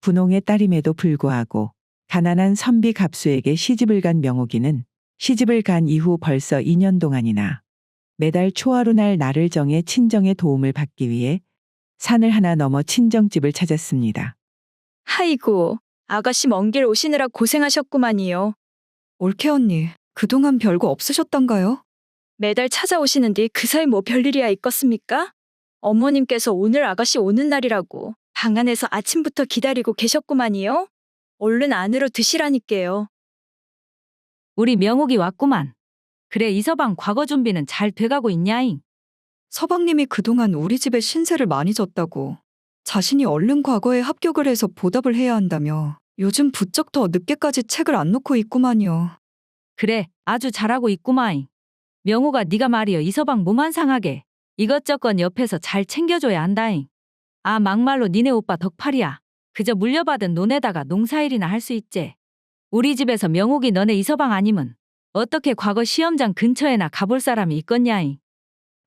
분홍의 딸임에도 불구하고 가난한 선비 갑수에게 시집을 간 명옥이는 시집을 간 이후 벌써 2년 동안이나 매달 초하루날 날을 정해 친정의 도움을 받기 위해 산을 하나 넘어 친정집을 찾았습니다. 아이고, 아가씨 먼 길 오시느라 고생하셨구만이요. 올케 언니, 그동안 별거 없으셨던가요? 매달 찾아오시는데 그 사이 뭐 별일이야 있겠습니까? 어머님께서 오늘 아가씨 오는 날이라고 방 안에서 아침부터 기다리고 계셨구만이요. 얼른 안으로 드시라니께요. 우리 명옥이 왔구만. 그래 이서방 과거 준비는 잘 돼가고 있냐잉? 서방님이 그동안 우리 집에 신세를 많이 졌다고 자신이 얼른 과거에 합격을 해서 보답을 해야 한다며 요즘 부쩍 더 늦게까지 책을 안 놓고 있구만요. 그래 아주 잘하고 있구마잉. 명옥아 네가 말이여 이서방 몸 안 상하게 이것저것 옆에서 잘 챙겨줘야 한다잉. 아 막말로 니네 오빠 덕팔이야. 그저 물려받은 논에다가 농사일이나 할 수 있제. 우리 집에서 명옥이 너네 이서방 아니면 어떻게 과거 시험장 근처에나 가볼 사람이 있겠냐잉.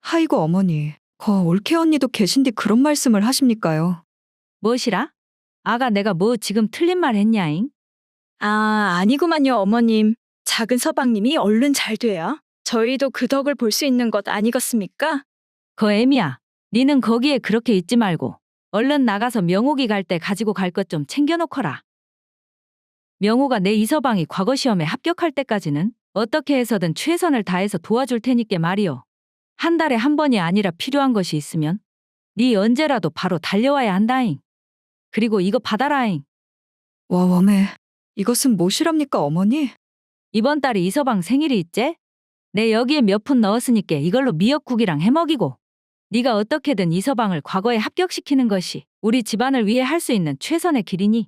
아이고 어머니, 올케 언니도 계신데 그런 말씀을 하십니까요? 무엇이라? 아가 내가 뭐 지금 틀린 말 했냐잉? 아, 아니구만요, 어머님. 작은 서방님이 얼른 잘 돼야 저희도 그 덕을 볼 수 있는 것 아니겠습니까? 거 애미야. 니는 거기에 그렇게 있지 말고 얼른 나가서 명옥이 갈 때 가지고 갈 것 좀 챙겨놓거라. 명옥아 내 이서방이 과거 시험에 합격할 때까지는 어떻게 해서든 최선을 다해서 도와줄 테니께 말이오. 한 달에 한 번이 아니라 필요한 것이 있으면 니 언제라도 바로 달려와야 한다잉. 그리고 이거 받아라잉. 와 웜에, 이것은 무엇이랍니까 어머니? 이번 달이 이서방 생일이 있제? 내 여기에 몇 푼 넣었으니까 이걸로 미역국이랑 해먹이고 네가 어떻게든 이서방을 과거에 합격시키는 것이 우리 집안을 위해 할 수 있는 최선의 길이니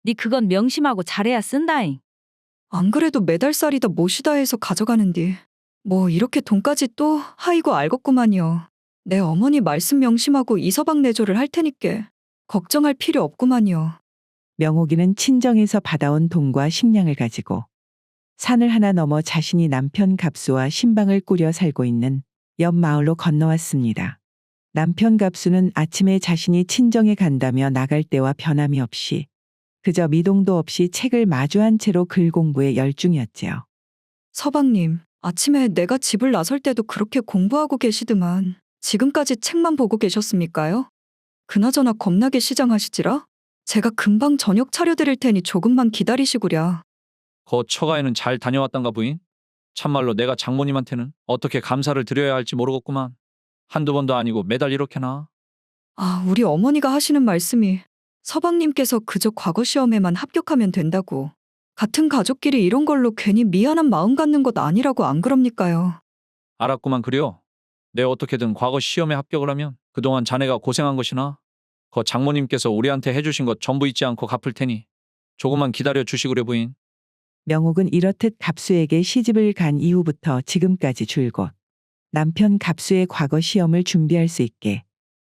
네 그건 명심하고 잘해야 쓴다잉. 안 그래도 매달살이다 못이다 해서 가져가는디 뭐 이렇게 돈까지 또 하이고 알겠구만요. 내 어머니 말씀 명심하고 이서방 내조를 할 테니께 걱정할 필요 없구만요. 명옥이는 친정에서 받아온 돈과 식량을 가지고 산을 하나 넘어 자신이 남편 갑수와 신방을 꾸려 살고 있는 옆 마을로 건너왔습니다. 남편 갑수는 아침에 자신이 친정에 간다며 나갈 때와 변함이 없이 그저 미동도 없이 책을 마주한 채로 글 공부에 열중이었지요. 서방님, 아침에 내가 집을 나설 때도 그렇게 공부하고 계시더만 지금까지 책만 보고 계셨습니까요? 그나저나 겁나게 시장하시지라? 제가 금방 저녁 차려드릴 테니 조금만 기다리시구랴. 거 처가에는 잘 다녀왔단가 부인? 참말로 내가 장모님한테는 어떻게 감사를 드려야 할지 모르겠구만. 한두 번도 아니고 매달 이렇게나. 아, 우리 어머니가 하시는 말씀이 서방님께서 그저 과거 시험에만 합격하면 된다고 같은 가족끼리 이런 걸로 괜히 미안한 마음 갖는 것 아니라고 안 그럽니까요? 알았구만 그려. 내 어떻게든 과거 시험에 합격을 하면 그동안 자네가 고생한 것이나 거 장모님께서 우리한테 해주신 것 전부 잊지 않고 갚을 테니 조금만 기다려 주시구려 부인. 명옥은 이렇듯 갑수에게 시집을 간 이후부터 지금까지 줄곧 남편 갑수의 과거 시험을 준비할 수 있게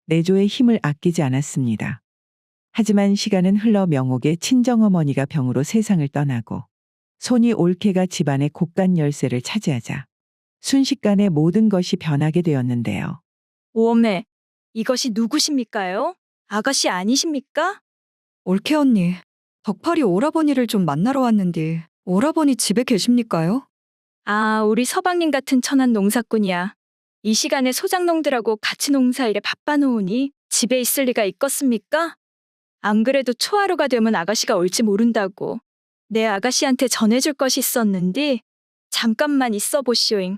내조의 힘을 아끼지 않았습니다. 하지만 시간은 흘러 명옥의 친정어머니가 병으로 세상을 떠나고 손이 올케가 집안의 곳간 열쇠를 차지하자 순식간에 모든 것이 변하게 되었는데요. 오메, 이것이 누구십니까요? 아가씨 아니십니까? 올케 언니, 덕팔이 오라버니를 좀 만나러 왔는데 오라버니 집에 계십니까요? 아, 우리 서방님 같은 천한 농사꾼이야. 이 시간에 소장농들하고 같이 농사일에 바빠놓으니 집에 있을 리가 있겠습니까? 안 그래도 초하루가 되면 아가씨가 올지 모른다고 내 아가씨한테 전해줄 것이 있었는데 잠깐만 있어 보시오잉.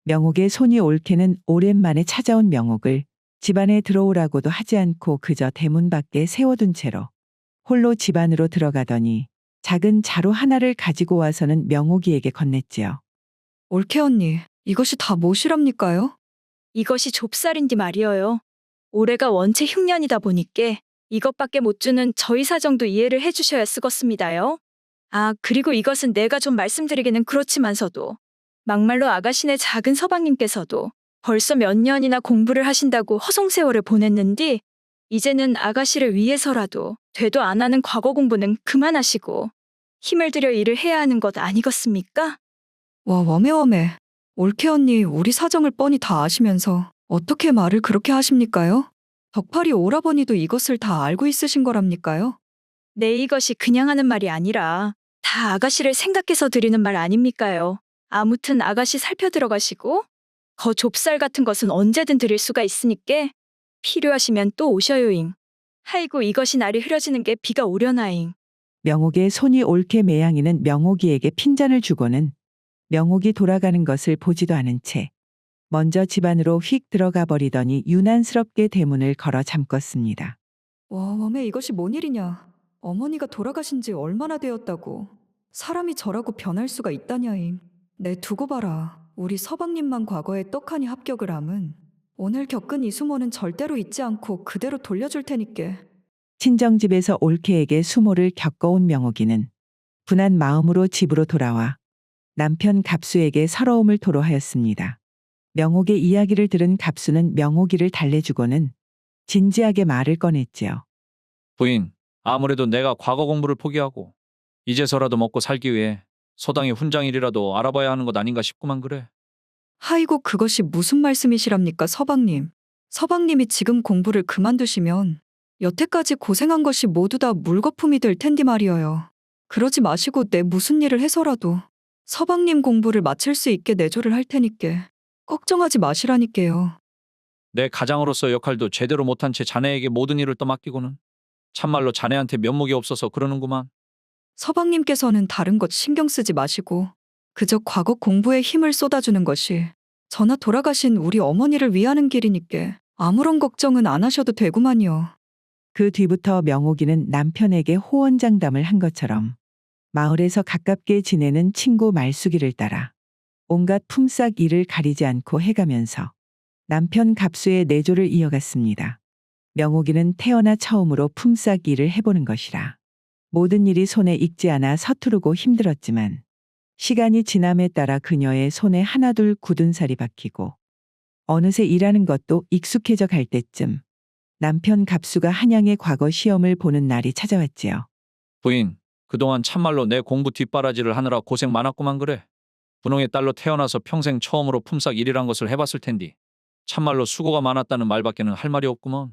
명옥의 손이 올케는 오랜만에 찾아온 명옥을 집안에 들어오라고도 하지 않고 그저 대문 밖에 세워둔 채로 홀로 집 안으로 들어가더니 작은 자루 하나를 가지고 와서는 명옥이에게 건넸지요. 올케 언니, 이것이 다 무엇이랍니까요? 이것이 좁쌀인디 말이어요. 올해가 원체 흉년이다 보니께 이것밖에 못 주는 저희 사정도 이해를 해주셔야 쓰겄습니다요. 아, 그리고 이것은 내가 좀 말씀드리기는 그렇지만서도 막말로 아가씨네 작은 서방님께서도 벌써 몇 년이나 공부를 하신다고 허송세월을 보냈는데 이제는 아가씨를 위해서라도 되도 안 하는 과거 공부는 그만하시고 힘을 들여 일을 해야 하는 것 아니겠습니까? 와 웜에, 올케 언니 우리 사정을 뻔히 다 아시면서 어떻게 말을 그렇게 하십니까요? 덕팔이 오라버니도 이것을 다 알고 있으신 거랍니까요? 네, 이것이 그냥 하는 말이 아니라 다 아가씨를 생각해서 드리는 말 아닙니까요? 아무튼 아가씨 살펴 들어가시고 거 좁쌀 같은 것은 언제든 드릴 수가 있으니까 필요하시면 또 오셔요잉. 아이고 이것이 날이 흐려지는 게 비가 오려나잉. 명옥의 손이 옳게 매양이는 명옥이에게 핀잔을 주고는 명옥이 돌아가는 것을 보지도 않은 채 먼저 집 안으로 휙 들어가 버리더니 유난스럽게 대문을 걸어 잠궜습니다. 와, 웜에 이것이 뭔 일이냐. 어머니가 돌아가신 지 얼마나 되었다고. 사람이 저라고 변할 수가 있다냐임. 내 두고 봐라. 우리 서방님만 과거에 떡하니 합격을 함은 오늘 겪은 이 수모는 절대로 잊지 않고 그대로 돌려줄 테니께. 친정집에서 올케에게 수모를 겪어온 명옥이는 분한 마음으로 집으로 돌아와 남편 갑수에게 서러움을 토로하였습니다. 명옥의 이야기를 들은 갑수는 명옥이를 달래주고는 진지하게 말을 꺼냈지요. 부인, 아무래도 내가 과거 공부를 포기하고 이제서라도 먹고 살기 위해 소당의 훈장일이라도 알아봐야 하는 것 아닌가 싶구만 그래. 아이고 그것이 무슨 말씀이시랍니까 서방님. 서방님이 지금 공부를 그만두시면 여태까지 고생한 것이 모두 다 물거품이 될 텐디 말이어요. 그러지 마시고 내 무슨 일을 해서라도 서방님 공부를 마칠 수 있게 내조를 할 테니께 걱정하지 마시라니께요. 내 가장으로서 역할도 제대로 못한 채 자네에게 모든 일을 떠맡기고는 참말로 자네한테 면목이 없어서 그러는구만. 서방님께서는 다른 것 신경 쓰지 마시고 그저 과거 공부에 힘을 쏟아주는 것이 저나 돌아가신 우리 어머니를 위하는 길이니께 아무런 걱정은 안 하셔도 되구만요. 그 뒤부터 명옥이는 남편에게 호언장담을 한 것처럼 마을에서 가깝게 지내는 친구 말숙이를 따라 온갖 품삯 일을 가리지 않고 해가면서 남편 갑수의 내조를 이어갔습니다. 명옥이는 태어나 처음으로 품삯 일을 해보는 것이라 모든 일이 손에 익지 않아 서투르고 힘들었지만 시간이 지남에 따라 그녀의 손에 하나둘 굳은 살이 박히고 어느새 일하는 것도 익숙해져 갈 때쯤 남편 갑수가 한양의 과거 시험을 보는 날이 찾아왔지요. 부인, 그동안 참말로 내 공부 뒷바라지를 하느라 고생 많았구만 그래. 분홍의 딸로 태어나서 평생 처음으로 품삯 일이란 것을 해봤을 텐디. 참말로 수고가 많았다는 말밖에는 할 말이 없구먼.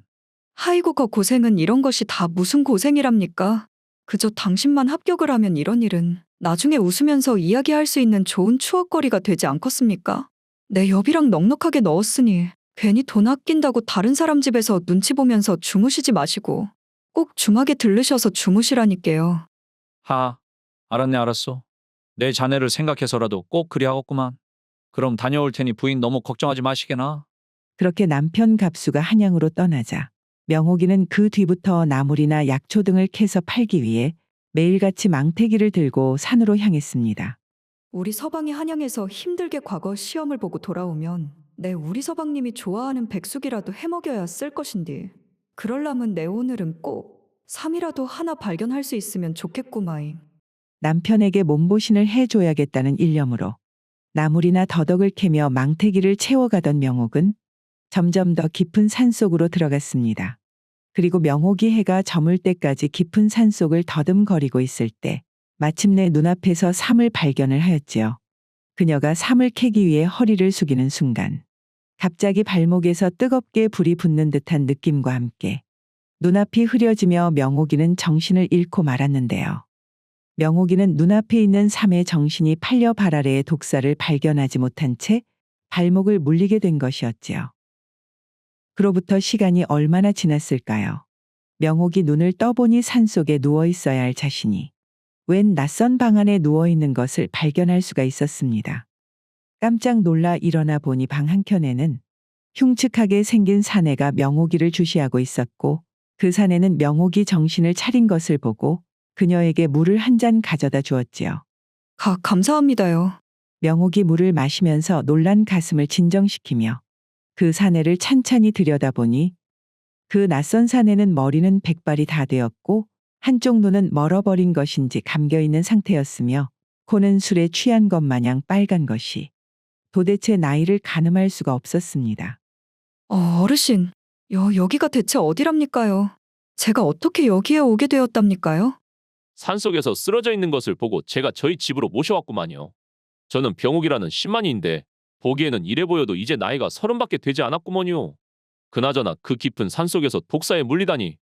아이고 거 고생은 이런 것이 다 무슨 고생이랍니까? 그저 당신만 합격을 하면 이런 일은 나중에 웃으면서 이야기할 수 있는 좋은 추억거리가 되지 않겠습니까? 내 여비랑 넉넉하게 넣었으니 괜히 돈 아낀다고 다른 사람 집에서 눈치 보면서 주무시지 마시고 꼭 주막에 들르셔서 주무시라니께요. 하하, 알았네 알았어. 내 자네를 생각해서라도 꼭 그리하겠구만. 그럼 다녀올 테니 부인 너무 걱정하지 마시게나. 그렇게 남편 갑수가 한양으로 떠나자 명옥이는 그 뒤부터 나물이나 약초 등을 캐서 팔기 위해 매일같이 망태기를 들고 산으로 향했습니다. 우리 서방이 한양에서 힘들게 과거 시험을 보고 돌아오면 내 우리 서방님이 좋아하는 백숙이라도 해먹여야 쓸 것인디. 그럴라면 내 오늘은 꼭 삼이라도 하나 발견할 수 있으면 좋겠구마잉. 남편에게 몸보신을 해줘야겠다는 일념으로 나물이나 더덕을 캐며 망태기를 채워가던 명옥은 점점 더 깊은 산속으로 들어갔습니다. 그리고 명옥이 해가 저물 때까지 깊은 산속을 더듬거리고 있을 때 마침내 눈앞에서 삼을 발견을 하였지요. 그녀가 삼을 캐기 위해 허리를 숙이는 순간 갑자기 발목에서 뜨겁게 불이 붙는 듯한 느낌과 함께 눈앞이 흐려지며 명옥이는 정신을 잃고 말았는데요. 명옥이는 눈앞에 있는 삼의 정신이 팔려 발 아래의 독사를 발견하지 못한 채 발목을 물리게 된 것이었지요. 그로부터 시간이 얼마나 지났을까요? 명옥이 눈을 떠보니 산속에 누워 있어야 할 자신이 웬 낯선 방 안에 누워 있는 것을 발견할 수가 있었습니다. 깜짝 놀라 일어나 보니 방 한켠에는 흉측하게 생긴 사내가 명옥이를 주시하고 있었고 그 사내는 명옥이 정신을 차린 것을 보고 그녀에게 물을 한 잔 가져다 주었지요. 감사합니다요. 명옥이 물을 마시면서 놀란 가슴을 진정시키며 그 사내를 찬찬히 들여다보니 그 낯선 사내는 머리는 백발이 다 되었고 한쪽 눈은 멀어버린 것인지 감겨있는 상태였으며 코는 술에 취한 것 마냥 빨간 것이 도대체 나이를 가늠할 수가 없었습니다. 어르신, 여기가 대체 어디랍니까요? 제가 어떻게 여기에 오게 되었답니까요? 산속에서 쓰러져 있는 것을 보고 제가 저희 집으로 모셔왔구만요. 저는 병욱이라는 10만인데 보기에는 이래 보여도 이제 나이가 30밖에 되지 않았구먼요. 그나저나 그 깊은 산속에서 독사에 물리다니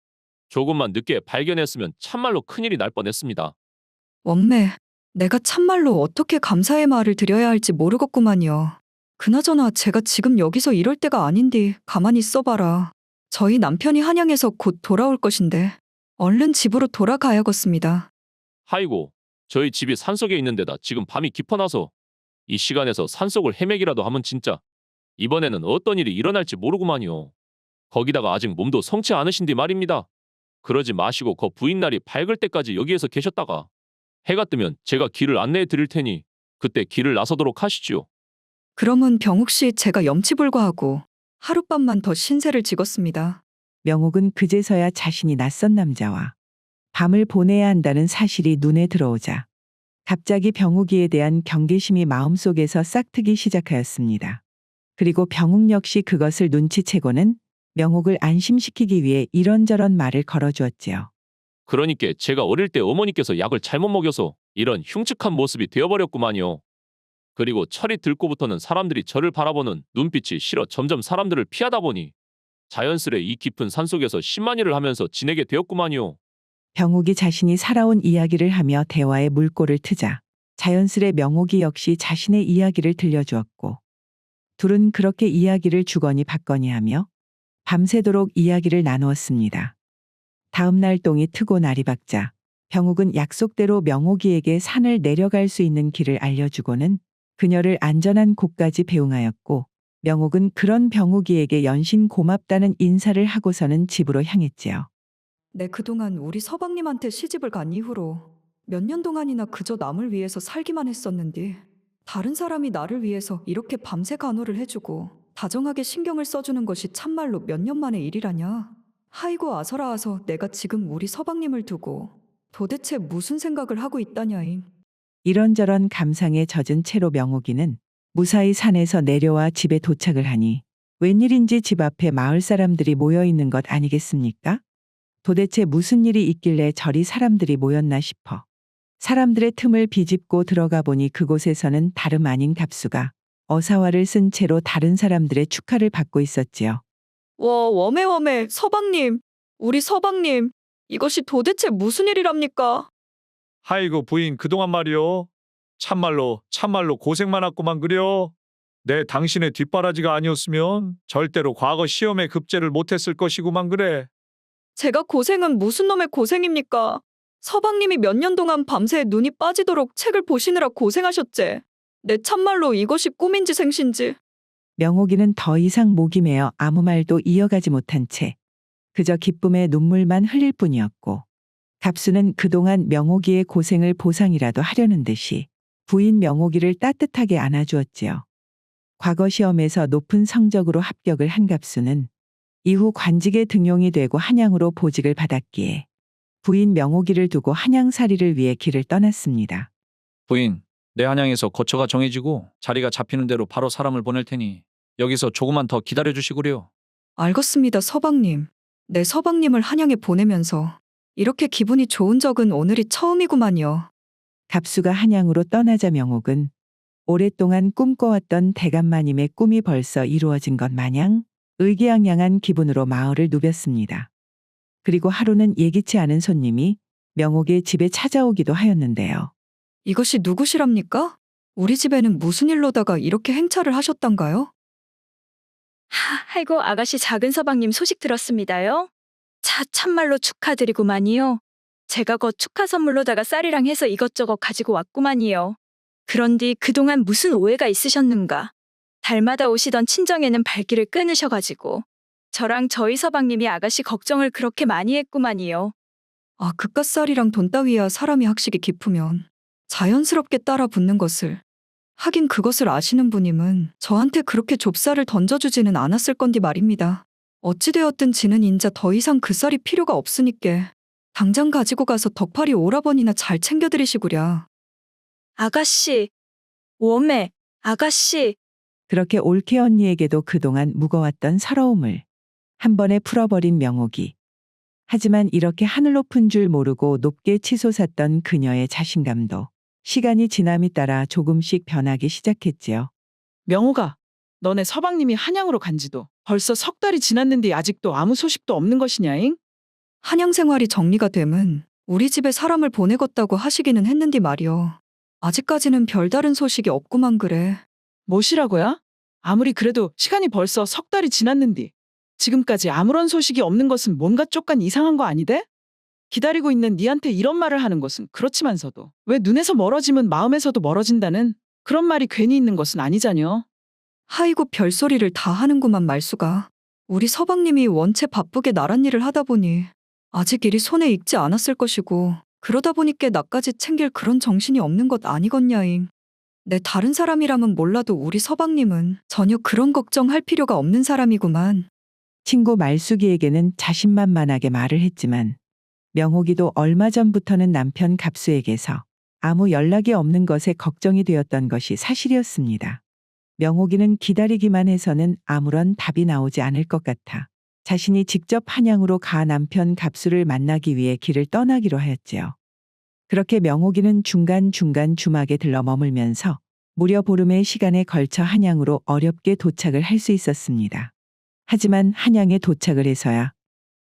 조금만 늦게 발견했으면 참말로 큰일이 날 뻔했습니다. 원매, 내가 참말로 어떻게 감사의 말을 드려야 할지 모르겠구만요. 그나저나 제가 지금 여기서 이럴 때가 아닌데 가만히 있어봐라. 저희 남편이 한양에서 곧 돌아올 것인데 얼른 집으로 돌아가야겠습니다. 하이고, 저희 집이 산속에 있는 데다 지금 밤이 깊어나서 이 시간에서 산속을 헤매기라도 하면 진짜 이번에는 어떤 일이 일어날지 모르구만요. 거기다가 아직 몸도 성치 않으신디 말입니다. 그러지 마시고 거 부인날이 밝을 때까지 여기에서 계셨다가 해가 뜨면 제가 길을 안내해 드릴 테니 그때 길을 나서도록 하시지요. 그러면 병욱 씨 제가 염치불구하고 하룻밤만 더 신세를 지겠습니다. 명옥은 그제서야 자신이 낯선 남자와 밤을 보내야 한다는 사실이 눈에 들어오자 갑자기 병욱이에 대한 경계심이 마음속에서 싹트기 시작하였습니다. 그리고 병욱 역시 그것을 눈치채고는 명옥을 안심시키기 위해 이런저런 말을 걸어주었지요. 그러니까 제가 어릴 때 어머니께서 약을 잘못 먹여서 이런 흉측한 모습이 되어버렸구만요. 그리고 철이 들고부터는 사람들이 저를 바라보는 눈빛이 싫어 점점 사람들을 피하다 보니 자연스레 이 깊은 산속에서 심한 일을 하면서 지내게 되었구만요. 병욱이 자신이 살아온 이야기를 하며 대화에 물꼬를 트자 자연스레 명옥이 역시 자신의 이야기를 들려주었고 둘은 그렇게 이야기를 주거니 받거니 하며 밤새도록 이야기를 나누었습니다. 다음 날 똥이 트고 날이 밝자 병욱은 약속대로 명옥이에게 산을 내려갈 수 있는 길을 알려주고는 그녀를 안전한 곳까지 배웅하였고 명옥은 그런 병욱이에게 연신 고맙다는 인사를 하고서는 집으로 향했지요. 내 그동안 우리 서방님한테 시집을 간 이후로 몇 년 동안이나 그저 남을 위해서 살기만 했었는데 다른 사람이 나를 위해서 이렇게 밤새 간호를 해주고 다정하게 신경을 써주는 것이 참말로 몇 년 만의 일이라냐. 하이고 아서라아서 내가 지금 우리 서방님을 두고 도대체 무슨 생각을 하고 있다냐잉. 이런저런 감상에 젖은 채로 명옥이는 무사히 산에서 내려와 집에 도착을 하니 웬일인지 집 앞에 마을 사람들이 모여 있는 것 아니겠습니까? 도대체 무슨 일이 있길래 저리 사람들이 모였나 싶어 사람들의 틈을 비집고 들어가 보니 그곳에서는 다름 아닌 갑수가 어사화를 쓴 채로 다른 사람들의 축하를 받고 있었지요. 워메 서방님, 우리 서방님, 이것이 도대체 무슨 일이랍니까? 하이고 부인 그동안 말이요. 참말로 고생 많았구만 그려. 내 당신의 뒷바라지가 아니었으면 절대로 과거 시험에 급제를 못했을 것이구만 그래. 제가 고생은 무슨 놈의 고생입니까? 서방님이 몇 년 동안 밤새 눈이 빠지도록 책을 보시느라 고생하셨제. 내 참말로 이것이 꿈인지 생신지. 명옥이는 더 이상 목이 메어 아무 말도 이어가지 못한 채 그저 기쁨의 눈물만 흘릴 뿐이었고 갑수는 그동안 명옥이의 고생을 보상이라도 하려는 듯이 부인 명옥이를 따뜻하게 안아주었지요. 과거 시험에서 높은 성적으로 합격을 한 갑수는 이후 관직에 등용이 되고 한양으로 보직을 받았기에 부인 명옥이를 두고 한양살이를 위해 길을 떠났습니다. 부인, 내 한양에서 거처가 정해지고 자리가 잡히는 대로 바로 사람을 보낼 테니 여기서 조금만 더 기다려주시구려. 알겠습니다, 서방님. 내 서방님을 한양에 보내면서 이렇게 기분이 좋은 적은 오늘이 처음이구만요. 갑수가 한양으로 떠나자 명옥은 오랫동안 꿈꿔왔던 대감마님의 꿈이 벌써 이루어진 것 마냥 의기양양한 기분으로 마을을 누볐습니다. 그리고 하루는 예기치 않은 손님이 명옥의 집에 찾아오기도 하였는데요. 이것이 누구시랍니까? 우리 집에는 무슨 일로다가 이렇게 행차를 하셨단가요? 아이고 아가씨 작은 서방님 소식 들었습니다요. 참말로 축하드리구만이요. 제가 거 축하 선물로다가 쌀이랑 해서 이것저것 가지고 왔구만이요. 그런디 그동안 무슨 오해가 있으셨는가? 달마다 오시던 친정에는 발길을 끊으셔가지고 저랑 저희 서방님이 아가씨 걱정을 그렇게 많이 했구만이요. 아, 그깟 쌀이랑 돈 따위야 사람이 학식이 깊으면 자연스럽게 따라 붙는 것을. 하긴 그것을 아시는 분임은 저한테 그렇게 좁쌀을 던져주지는 않았을 건디 말입니다. 어찌되었든 지는 인자 더 이상 그 쌀이 필요가 없으니께 당장 가지고 가서 덕팔이 오라버니나 잘 챙겨드리시구랴. 아가씨, 웜에 아가씨. 그렇게 올케 언니에게도 그동안 무거웠던 서러움을 한 번에 풀어버린 명옥이. 하지만 이렇게 하늘 높은 줄 모르고 높게 치솟았던 그녀의 자신감도 시간이 지남에 따라 조금씩 변하기 시작했지요. 명호가, 너네 서방님이 한양으로 간 지도 벌써 석 달이 지났는데 아직도 아무 소식도 없는 것이냐잉? 한양 생활이 정리가 됨은 우리 집에 사람을 보내겠다고 하시기는 했는디 말이여. 아직까지는 별다른 소식이 없구만 그래. 뭐시라고야? 아무리 그래도 시간이 벌써 석 달이 지났는디. 지금까지 아무런 소식이 없는 것은 뭔가 쪽간 이상한 거 아니대? 기다리고 있는 니한테 이런 말을 하는 것은 그렇지만서도 왜 눈에서 멀어지면 마음에서도 멀어진다는 그런 말이 괜히 있는 것은 아니자녀. 하이고 별소리를 다 하는구만 말수가. 우리 서방님이 원체 바쁘게 나란 일을 하다 보니 아직 일이 손에 익지 않았을 것이고 그러다 보니께 나까지 챙길 그런 정신이 없는 것 아니겠냐잉. 내 다른 사람이라면 몰라도 우리 서방님은 전혀 그런 걱정할 필요가 없는 사람이구만. 친구 말숙이에게는 자신만만하게 말을 했지만 명옥이도 얼마 전부터는 남편 갑수에게서 아무 연락이 없는 것에 걱정이 되었던 것이 사실이었습니다. 명옥이는 기다리기만 해서는 아무런 답이 나오지 않을 것 같아 자신이 직접 한양으로 가 남편 갑수를 만나기 위해 길을 떠나기로 하였지요. 그렇게 명옥이는 중간중간 주막에 들러 머물면서 무려 보름의 시간에 걸쳐 한양으로 어렵게 도착을 할 수 있었습니다. 하지만 한양에 도착을 해서야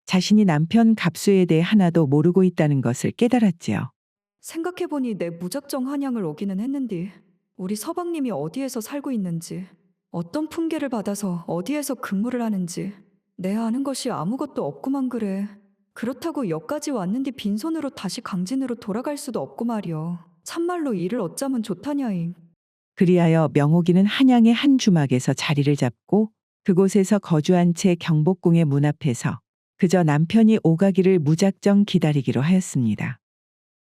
자신이 남편 갑수에 대해 하나도 모르고 있다는 것을 깨달았지요. 생각해보니 내 무작정 한양을 오기는 했는데 우리 서방님이 어디에서 살고 있는지, 어떤 풍계를 받아서 어디에서 근무를 하는지 내 아는 것이 아무것도 없구만 그래. 그렇다고 여기까지 왔는데 빈손으로 다시 강진으로 돌아갈 수도 없고 말이여. 참말로 일을 어쩌면 좋다냐잉. 그리하여 명옥이는 한양의 한 주막에서 자리를 잡고 그곳에서 거주한 채 경복궁의 문 앞에서 그저 남편이 오가기를 무작정 기다리기로 하였습니다.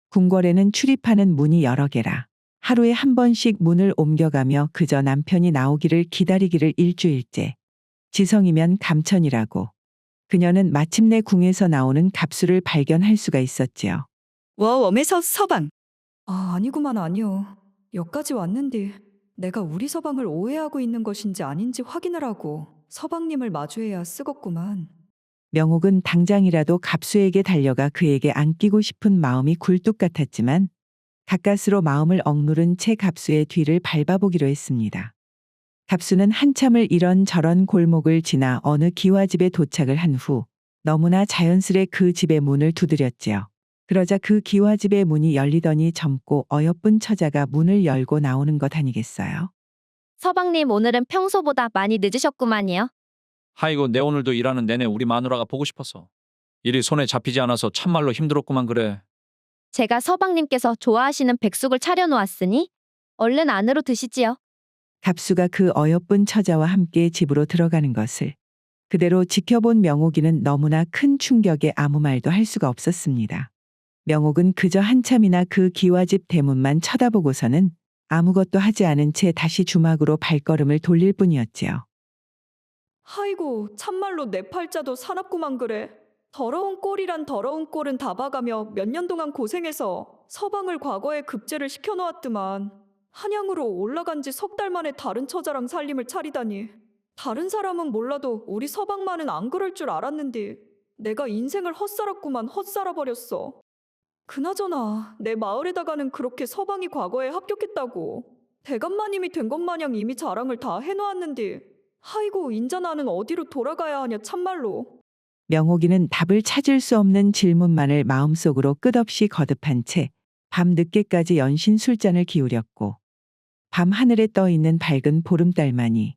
궁궐에는 출입하는 문이 여러 개라 하루에 한 번씩 문을 옮겨가며 그저 남편이 나오기를 기다리기를 일주일째. 지성이면 감천이라고. 그녀는 마침내 궁에서 나오는 갑수를 발견할 수가 있었지요. 웜에서 서방. 아니구만 아니요. 여기까지 왔는데 내가 우리 서방을 오해하고 있는 것인지 아닌지 확인을 하고 서방님을 마주해야 쓰겄구만. 명옥은 당장이라도 갑수에게 달려가 그에게 안기고 싶은 마음이 굴뚝 같았지만 가까스로 마음을 억누른 채 갑수의 뒤를 밟아보기로 했습니다. 갑수는 한참을 이런저런 골목을 지나 어느 기와집에 도착을 한 후 너무나 자연스레 그 집의 문을 두드렸지요. 그러자 그 기와집의 문이 열리더니 젊고 어여쁜 처자가 문을 열고 나오는 것 아니겠어요? 서방님 오늘은 평소보다 많이 늦으셨구만요. 하이고 내 오늘도 일하는 내내 우리 마누라가 보고 싶어서 일이 손에 잡히지 않아서 참말로 힘들었구만 그래. 제가 서방님께서 좋아하시는 백숙을 차려놓았으니 얼른 안으로 드시지요. 갑수가 그 어여쁜 처자와 함께 집으로 들어가는 것을 그대로 지켜본 명옥이는 너무나 큰 충격에 아무 말도 할 수가 없었습니다. 명옥은 그저 한참이나 그 기와집 대문만 쳐다보고서는 아무것도 하지 않은 채 다시 주막으로 발걸음을 돌릴 뿐이었지요. 아이고 참말로 내 팔자도 사납구만 그래. 더러운 꼴이란 더러운 꼴은 다 봐가며 몇 년 동안 고생해서 서방을 과거에 급제를 시켜놓았더만 한양으로 올라간 지 석 달 만에 다른 처자랑 살림을 차리다니. 다른 사람은 몰라도 우리 서방만은 안 그럴 줄 알았는데 내가 인생을 헛살았구만 헛살아버렸어. 그나저나 내 마을에다가는 그렇게 서방이 과거에 합격했다고 대감마님이 된 것 마냥 이미 자랑을 다 해놓았는데 아이고 인자 나는 어디로 돌아가야 하냐 참말로. 명옥이는 답을 찾을 수 없는 질문만을 마음속으로 끝없이 거듭한 채 밤 늦게까지 연신 술잔을 기울였고 밤 하늘에 떠 있는 밝은 보름달만이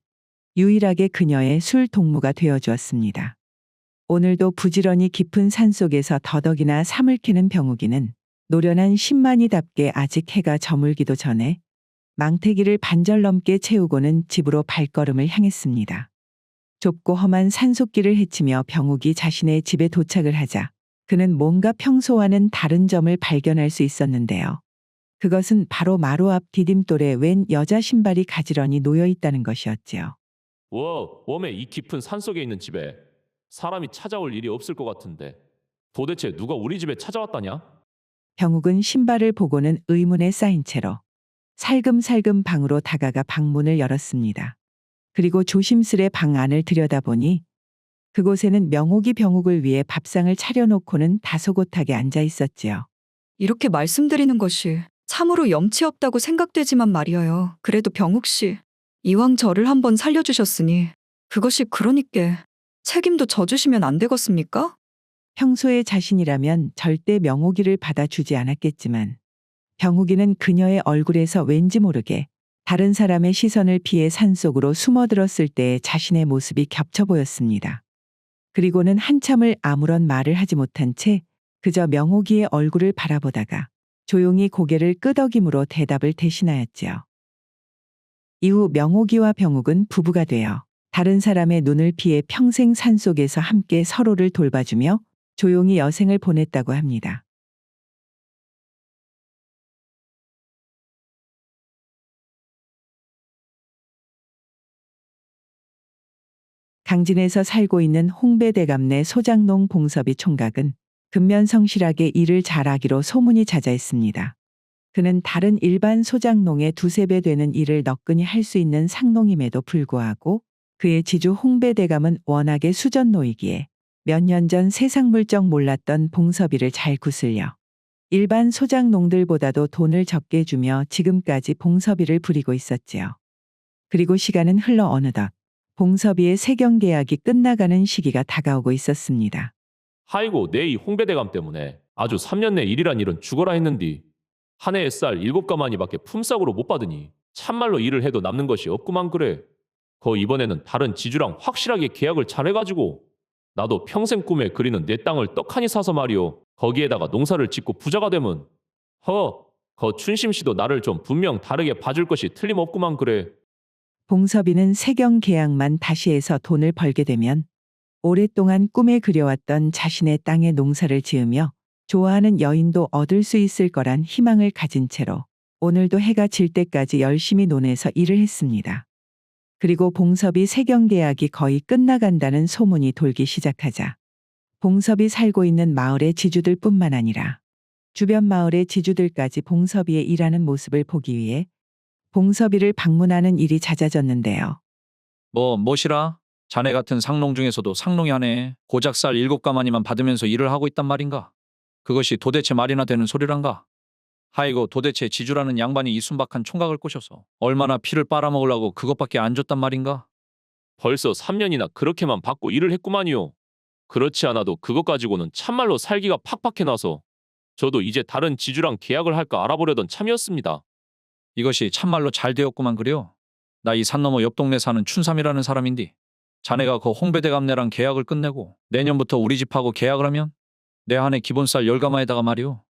유일하게 그녀의 술 동무가 되어주었습니다. 오늘도 부지런히 깊은 산속에서 더덕이나 삼을 캐는 병욱이는 노련한 신만이답게 아직 해가 저물기도 전에 망태기를 반절 넘게 채우고는 집으로 발걸음을 향했습니다. 좁고 험한 산속길을 헤치며 병욱이 자신의 집에 도착을 하자 그는 뭔가 평소와는 다른 점을 발견할 수 있었는데요. 그것은 바로 마루 앞 디딤돌에 웬 여자 신발이 가지런히 놓여 있다는 것이었지요. 웜에 이 깊은 산속에 있는 집에 사람이 찾아올 일이 없을 것 같은데 도대체 누가 우리 집에 찾아왔다냐? 병욱은 신발을 보고는 의문에 쌓인 채로 살금살금 방으로 다가가 방문을 열었습니다. 그리고 조심스레 방 안을 들여다보니 그곳에는 명옥이 병욱을 위해 밥상을 차려놓고는 다소곳하게 앉아 있었지요. 이렇게 말씀드리는 것이 참으로 염치 없다고 생각되지만 말이어요. 그래도 병욱 씨, 이왕 저를 한번 살려주셨으니 그것이 그러니께 책임도 져주시면 안 되겠습니까? 평소에 자신이라면 절대 명옥이를 받아주지 않았겠지만 병욱이는 그녀의 얼굴에서 왠지 모르게 다른 사람의 시선을 피해 산속으로 숨어들었을 때의 자신의 모습이 겹쳐 보였습니다. 그리고는 한참을 아무런 말을 하지 못한 채 그저 명옥이의 얼굴을 바라보다가 조용히 고개를 끄덕임으로 대답을 대신하였지요. 이후 명옥이와 병욱은 부부가 되어 다른 사람의 눈을 피해 평생 산속에서 함께 서로를 돌봐주며 조용히 여생을 보냈다고 합니다. 강진에서 살고 있는 홍배대감내 소장농 봉섭이 총각은 근면성실하게 일을 잘하기로 소문이 자자했습니다. 그는 다른 일반 소장농의 두세 배 되는 일을 너끈히 할 수 있는 상농임에도 불구하고 그의 지주 홍배대감은 워낙에 수전노이기에 몇 년 전 세상 물정 몰랐던 봉섭이를 잘 구슬려 일반 소장농들보다도 돈을 적게 주며 지금까지 봉섭이를 부리고 있었지요. 그리고 시간은 흘러 어느덧 봉섭이의 세경 계약이 끝나가는 시기가 다가오고 있었습니다. 하이고 내 이 홍배대감 때문에 아주 3년 내 일이란 일은 죽어라 했는디 한 해에 쌀 7가마니밖에 품삯으로 못 받으니 참말로 일을 해도 남는 것이 없구만 그래. 이번에는 다른 지주랑 확실하게 계약을 잘해가지고 나도 평생 꿈에 그리는 내 땅을 떡하니 사서 말이오. 거기에다가 농사를 짓고 부자가 되면 춘심 씨도 나를 좀 분명 다르게 봐줄 것이 틀림없구만 그래. 봉섭이는 세경 계약만 다시 해서 돈을 벌게 되면 오랫동안 꿈에 그려왔던 자신의 땅에 농사를 지으며 좋아하는 여인도 얻을 수 있을 거란 희망을 가진 채로 오늘도 해가 질 때까지 열심히 논에서 일을 했습니다. 그리고 봉섭이 세경 계약이 거의 끝나간다는 소문이 돌기 시작하자 봉섭이 살고 있는 마을의 지주들뿐만 아니라 주변 마을의 지주들까지 봉섭이의 일하는 모습을 보기 위해 봉섭이를 방문하는 일이 잦아졌는데요. 뭐시라? 자네 같은 상농 중에서도 상농이 하네. 고작 쌀 7가마니만 받으면서 일을 하고 있단 말인가? 그것이 도대체 말이나 되는 소리란가? 하이고 도대체 지주라는 양반이 이 순박한 총각을 꼬셔서 얼마나 피를 빨아먹으려고 그것밖에 안 줬단 말인가? 벌써 3년이나 그렇게만 받고 일을 했구만요. 그렇지 않아도 그것 가지고는 참말로 살기가 팍팍해나서 저도 이제 다른 지주랑 계약을 할까 알아보려던 참이었습니다. 이것이 참말로 잘 되었구만 그려. 나 이 산 너머 옆 동네 사는 춘삼이라는 사람인디. 자네가 그 홍배대감네랑 계약을 끝내고 내년부터 우리 집하고 계약을 하면 내 한 해 기본쌀 10가마에다가 말이오.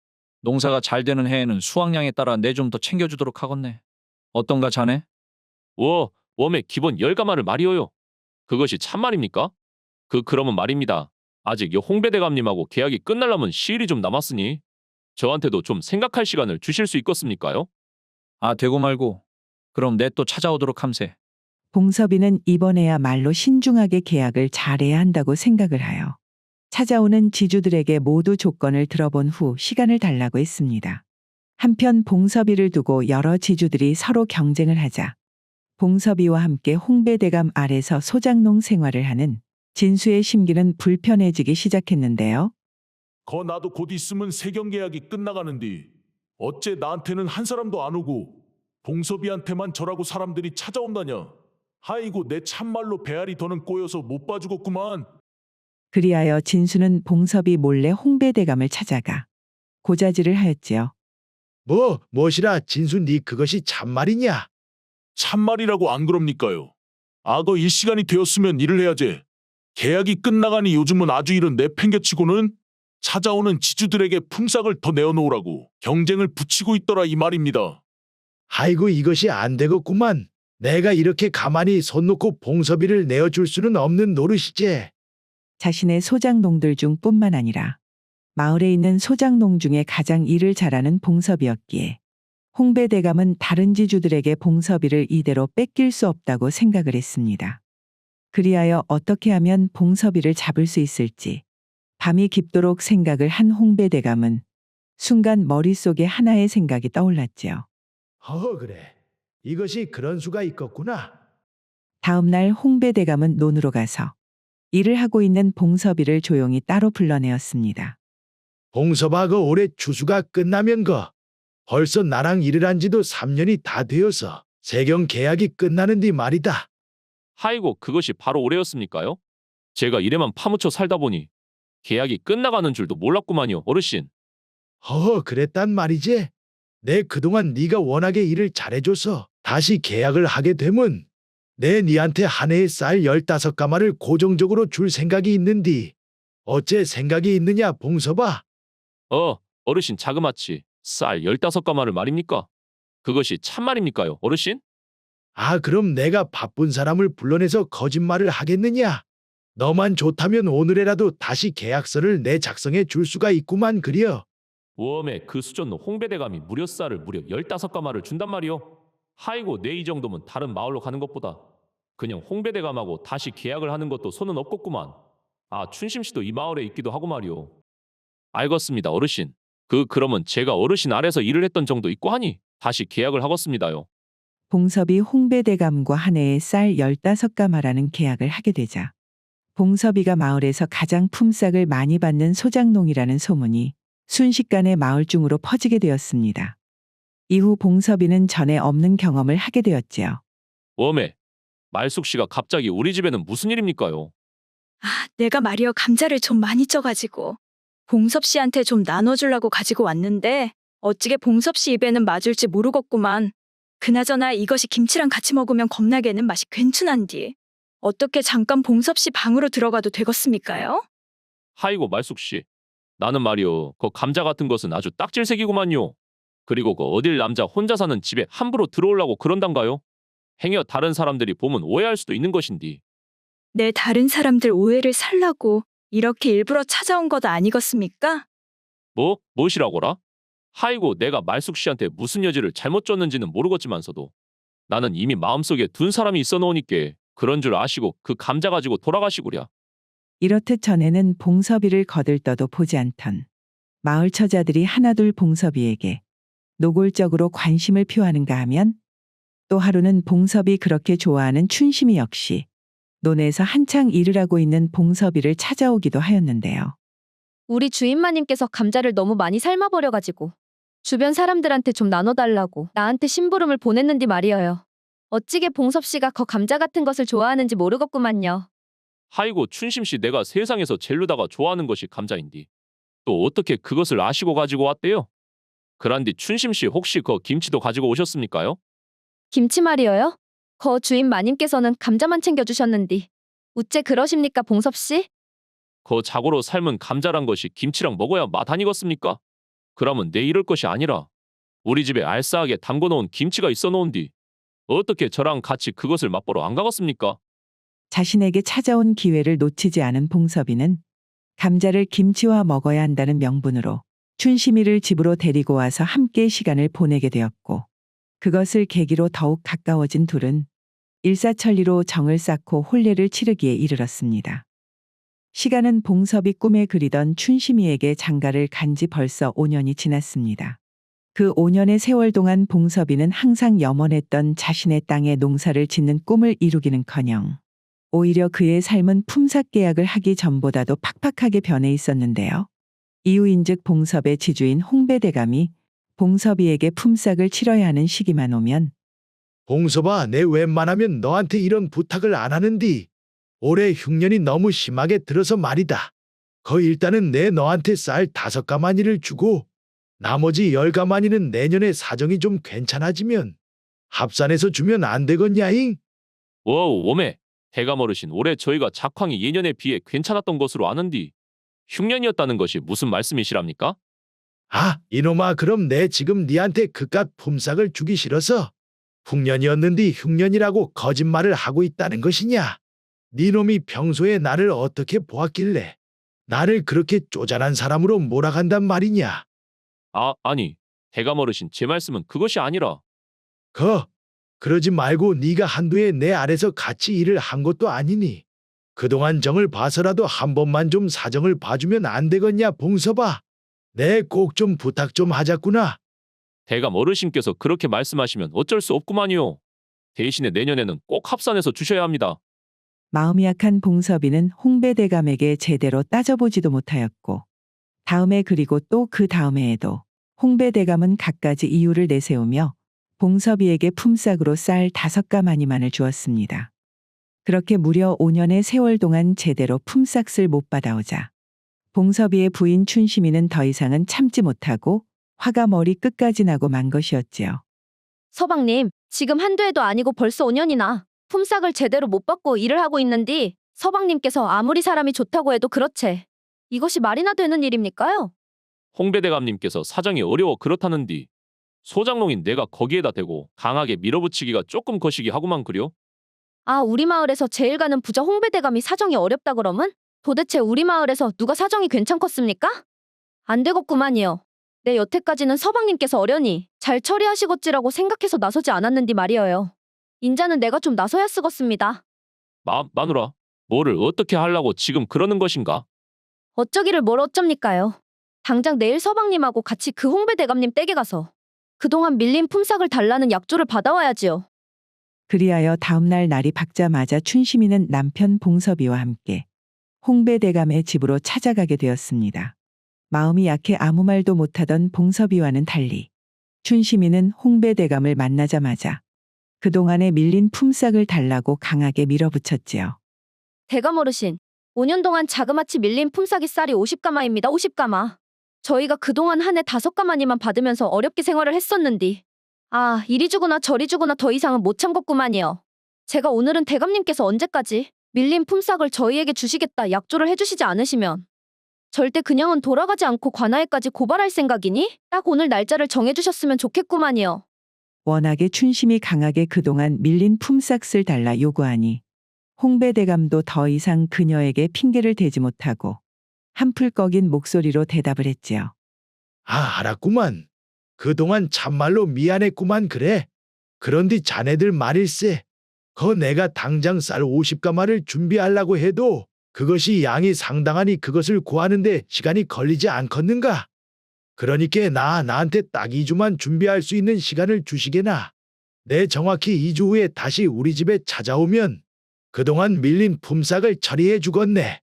농사가 잘 되는 해에는 수확량에 따라 내 좀 더 챙겨주도록 하겠네. 어떤가 자네? 웜에 기본 10가마를 말이오요. 그것이 참말입니까? 그러면 말입니다. 아직 요 홍배대감님하고 계약이 끝날려면 시일이 좀 남았으니 저한테도 좀 생각할 시간을 주실 수 있겠습니까요? 아 되고 말고. 그럼 내 또 찾아오도록 함세. 봉섭이는 이번에야말로 신중하게 계약을 잘해야 한다고 생각을 하여 찾아오는 지주들에게 모두 조건을 들어본 후 시간을 달라고 했습니다. 한편 봉섭이를 두고 여러 지주들이 서로 경쟁을 하자 봉섭이와 함께 홍배대감 아래서 소장농 생활을 하는 진수의 심기는 불편해지기 시작했는데요. 나도 곧 있으면 세경 계약이 끝나가는디 어째 나한테는 한 사람도 안 오고 봉섭이한테만 저라고 사람들이 찾아온다냐. 아이고 내 참말로 배알이 더는 꼬여서 못 봐주겠구만. 그리하여 진수는 봉섭이 몰래 홍배대감을 찾아가 고자질을 하였지요. 무엇이라 진수 네 그것이 참말이냐? 참말이라고 안 그럽니까요. 악어 일 시간이 되었으면 일을 해야지. 계약이 끝나가니 요즘은 아주 일은 내팽개치고는 찾아오는 지주들에게 품삯을 더 내어놓으라고 경쟁을 붙이고 있더라 이 말입니다. 아이고 이것이 안 되겠구만. 내가 이렇게 가만히 손 놓고 봉섭이를 내어줄 수는 없는 노릇이지. 자신의 소장농들 중 뿐만 아니라 마을에 있는 소장농 중에 가장 일을 잘하는 봉섭이었기에 홍배대감은 다른 지주들에게 봉섭이를 이대로 뺏길 수 없다고 생각을 했습니다. 그리하여 어떻게 하면 봉섭이를 잡을 수 있을지 밤이 깊도록 생각을 한 홍배대감은 순간 머릿속에 하나의 생각이 떠올랐지요. 그래. 이것이 그런 수가 있겠구나. 다음 날 홍배대감은 논으로 가서 일을 하고 있는 봉섭이를 조용히 따로 불러내었습니다. 봉섭아 올해 추수가 끝나면 벌써 나랑 일을 한 지도 3년이 다 되어서 세경 계약이 끝나는디 말이다. 하이고 그것이 바로 올해였습니까요? 제가 일에만 파묻혀 살다 보니 계약이 끝나가는 줄도 몰랐구만요, 어르신. 허허 그랬단 말이지. 내 그동안 네가 워낙에 일을 잘해줘서 다시 계약을 하게 되면 내 니한테 한 해에 쌀 15가마를 고정적으로 줄 생각이 있는디. 어째 생각이 있느냐 봉섭아? 어르신 자그마치 쌀 15가마를 말입니까? 그것이 참말입니까요, 어르신? 아 그럼 내가 바쁜 사람을 불러내서 거짓말을 하겠느냐? 너만 좋다면 오늘이라도 다시 계약서를 내 작성해 줄 수가 있구만 그려. 웜에 그 수전노 홍배대감이 무려 쌀을 무려 15가마를 준단 말이오. 하이고 내 이 정도면 다른 마을로 가는 것보다 그냥 홍배대감하고 다시 계약을 하는 것도 손은 없겠구만. 아 춘심씨도 이 마을에 있기도 하고 말이오. 알겠습니다 어르신. 그러면 제가 어르신 아래서 일을 했던 정도 있고 하니 다시 계약을 하겠습니다요. 봉섭이 홍배대감과 한 해에 쌀 15가마라는 계약을 하게 되자 봉섭이가 마을에서 가장 품삯을 많이 받는 소장농이라는 소문이 순식간에 마을 중으로 퍼지게 되었습니다. 이후 봉섭이는 전에 없는 경험을 하게 되었지요. 웜에 말숙씨가 갑자기 우리 집에는 무슨 일입니까요? 내가 말이여 감자를 좀 많이 쪄가지고 봉섭 씨한테 좀 나눠주려고 가지고 왔는데 어찌게 봉섭 씨 입에는 맞을지 모르겠구만. 그나저나 이것이 김치랑 같이 먹으면 겁나게는 맛이 괜찮은디. 어떻게 잠깐 봉섭 씨 방으로 들어가도 되겠습니까요? 하이고 말숙씨. 나는 말이오 그 감자 같은 것은 아주 딱질색이구만요. 그리고 그 어딜 남자 혼자 사는 집에 함부로 들어오려고 그런단가요? 행여 다른 사람들이 보면 오해할 수도 있는 것인디. 내 다른 사람들 오해를 살라고 이렇게 일부러 찾아온 것 아니겠습니까? 무엇이라고라? 하이고 내가 말숙씨한테 무슨 여지를 잘못 줬는지는 모르겠지만서도 나는 이미 마음속에 둔 사람이 있어 놓으니께 그런 줄 아시고 그 감자 가지고 돌아가시구랴. 이렇듯 전에는 봉섭이를 거들떠도 보지 않던 마을 처자들이 하나둘 봉섭이에게 노골적으로 관심을 표하는가 하면 또 하루는 봉섭이 그렇게 좋아하는 춘심이 역시 논에서 한창 일을 하고 있는 봉섭이를 찾아오기도 하였는데요. 우리 주인마님께서 감자를 너무 많이 삶아버려가지고 주변 사람들한테 좀 나눠달라고 나한테 심부름을 보냈는디 말이어요. 어찌게 봉섭 씨가 거 감자 같은 것을 좋아하는지 모르겠구만요. 하이고 춘심씨 내가 세상에서 젤루다가 좋아하는 것이 감자인디. 또 어떻게 그것을 아시고 가지고 왔대요? 그란디 춘심씨 혹시 그 김치도 가지고 오셨습니까요? 김치 말이어요? 거 주인마님께서는 감자만 챙겨주셨는디. 우째 그러십니까 봉섭 씨? 그 자고로 삶은 감자란 것이 김치랑 먹어야 맛 아니겠습니까? 그러면 내 이럴 것이 아니라 우리 집에 알싸하게 담궈놓은 김치가 있어 놓은디 어떻게 저랑 같이 그것을 맛보러 안 가겠습니까? 자신에게 찾아온 기회를 놓치지 않은 봉섭이는 감자를 김치와 먹어야 한다는 명분으로 춘심이를 집으로 데리고 와서 함께 시간을 보내게 되었고 그것을 계기로 더욱 가까워진 둘은 일사천리로 정을 쌓고 혼례를 치르기에 이르렀습니다. 시간은 봉섭이 꿈에 그리던 춘심이에게 장가를 간 지 벌써 5년이 지났습니다. 그 5년의 세월 동안 봉섭이는 항상 염원했던 자신의 땅에 농사를 짓는 꿈을 이루기는커녕 오히려 그의 삶은 품삯 계약을 하기 전보다도 팍팍하게 변해 있었는데요. 이후인즉 봉섭의 지주인 홍배대감이 봉섭이에게 품삯을 치러야 하는 시기만 오면 봉섭아 내 웬만하면 너한테 이런 부탁을 안 하는디. 올해 흉년이 너무 심하게 들어서 말이다. 일단은 내 너한테 쌀 5가마니를 주고 나머지 10가마니는 내년에 사정이 좀 괜찮아지면 합산해서 주면 안 되겠냐잉? 웜에 대감 어르신 올해 저희가 작황이 예년에 비해 괜찮았던 것으로 아는디 흉년이었다는 것이 무슨 말씀이시랍니까? 아 이놈아 그럼 내 지금 니한테 그깟 품삯을 주기 싫어서 흉년이었는디 흉년이라고 거짓말을 하고 있다는 것이냐? 니놈이 평소에 나를 어떻게 보았길래 나를 그렇게 쪼잔한 사람으로 몰아간단 말이냐? 아니 대감 어르신 제 말씀은 그것이 아니라 그러지 말고 네가 한두해 내 아래서 같이 일을 한 것도 아니니 그동안 정을 봐서라도 한 번만 좀 사정을 봐주면 안 되겠냐 봉섭아? 내 꼭 좀 부탁 좀 하자꾸나. 대감 어르신께서 그렇게 말씀하시면 어쩔 수 없구만요. 대신에 내년에는 꼭 합산해서 주셔야 합니다. 마음이 약한 봉섭이는 홍배대감에게 제대로 따져보지도 못하였고 다음해 그리고 또 그 다음해에도 홍배대감은 갖가지 이유를 내세우며 봉섭이에게 품삯으로 쌀 5가마니만을 주었습니다. 그렇게 무려 5년의 세월 동안 제대로 품삯을 못 받아오자 봉섭이의 부인 춘심이는 더 이상은 참지 못하고 화가 머리 끝까지 나고 만 것이었지요. 서방님, 지금 한두 해도 아니고 벌써 5년이나 품삯을 제대로 못 받고 일을 하고 있는디 서방님께서 아무리 사람이 좋다고 해도 그렇지. 이것이 말이나 되는 일입니까요? 홍배대감님께서 사정이 어려워 그렇다는디 소장농인 내가 거기에다 대고 강하게 밀어붙이기가 조금 거시기 하구만 그려? 아, 우리 마을에서 제일 가는 부자 홍배대감이 사정이 어렵다 그러면? 도대체 우리 마을에서 누가 사정이 괜찮겠습니까? 안 되겠구만이요. 내 여태까지는 서방님께서 어련히 잘 처리하시겠지라고 생각해서 나서지 않았는디 말이어요. 인자는 내가 좀 나서야 쓰겄습니다. 마누라, 뭐를 어떻게 하려고 지금 그러는 것인가? 어쩌기를 뭘 어쩝니까요. 당장 내일 서방님하고 같이 그 홍배대감님 댁에 가서 그동안 밀린 품삯을 달라는 약조를 받아와야지요. 그리하여 다음날 날이 밝자마자 춘심이는 남편 봉섭이와 함께 홍배대감의 집으로 찾아가게 되었습니다. 마음이 약해 아무 말도 못하던 봉섭이와는 달리 춘심이는 홍배대감을 만나자마자 그동안에 밀린 품삯을 달라고 강하게 밀어붙였지요. 대감 어르신, 5년 동안 자그마치 밀린 품삯이 쌀이 50가마입니다. 50가마. 저희가 그동안 한 해 5가마니만 받으면서 어렵게 생활을 했었는디. 아, 이리 주거나 저리 주거나 더 이상은 못 참겠구만이요. 제가 오늘은 대감님께서 언제까지 밀린 품삯을 저희에게 주시겠다 약조를 해주시지 않으시면 절대 그냥은 돌아가지 않고 관아에까지 고발할 생각이니 딱 오늘 날짜를 정해주셨으면 좋겠구만이요. 워낙에 춘심이 강하게 그동안 밀린 품삯을 달라 요구하니 홍배대감도 더 이상 그녀에게 핑계를 대지 못하고 한풀 꺾인 목소리로 대답을 했지요. 아, 알았구만. 그동안 참말로 미안했구만 그래. 그런데 자네들 말일세. 내가 당장 쌀 50가마를 준비하려고 해도 그것이 양이 상당하니 그것을 구하는데 시간이 걸리지 않겠는가? 그러니까 나한테 딱 2주만 준비할 수 있는 시간을 주시게나. 내 정확히 2주 후에 다시 우리 집에 찾아오면 그동안 밀린 품삯을 처리해 주겠네.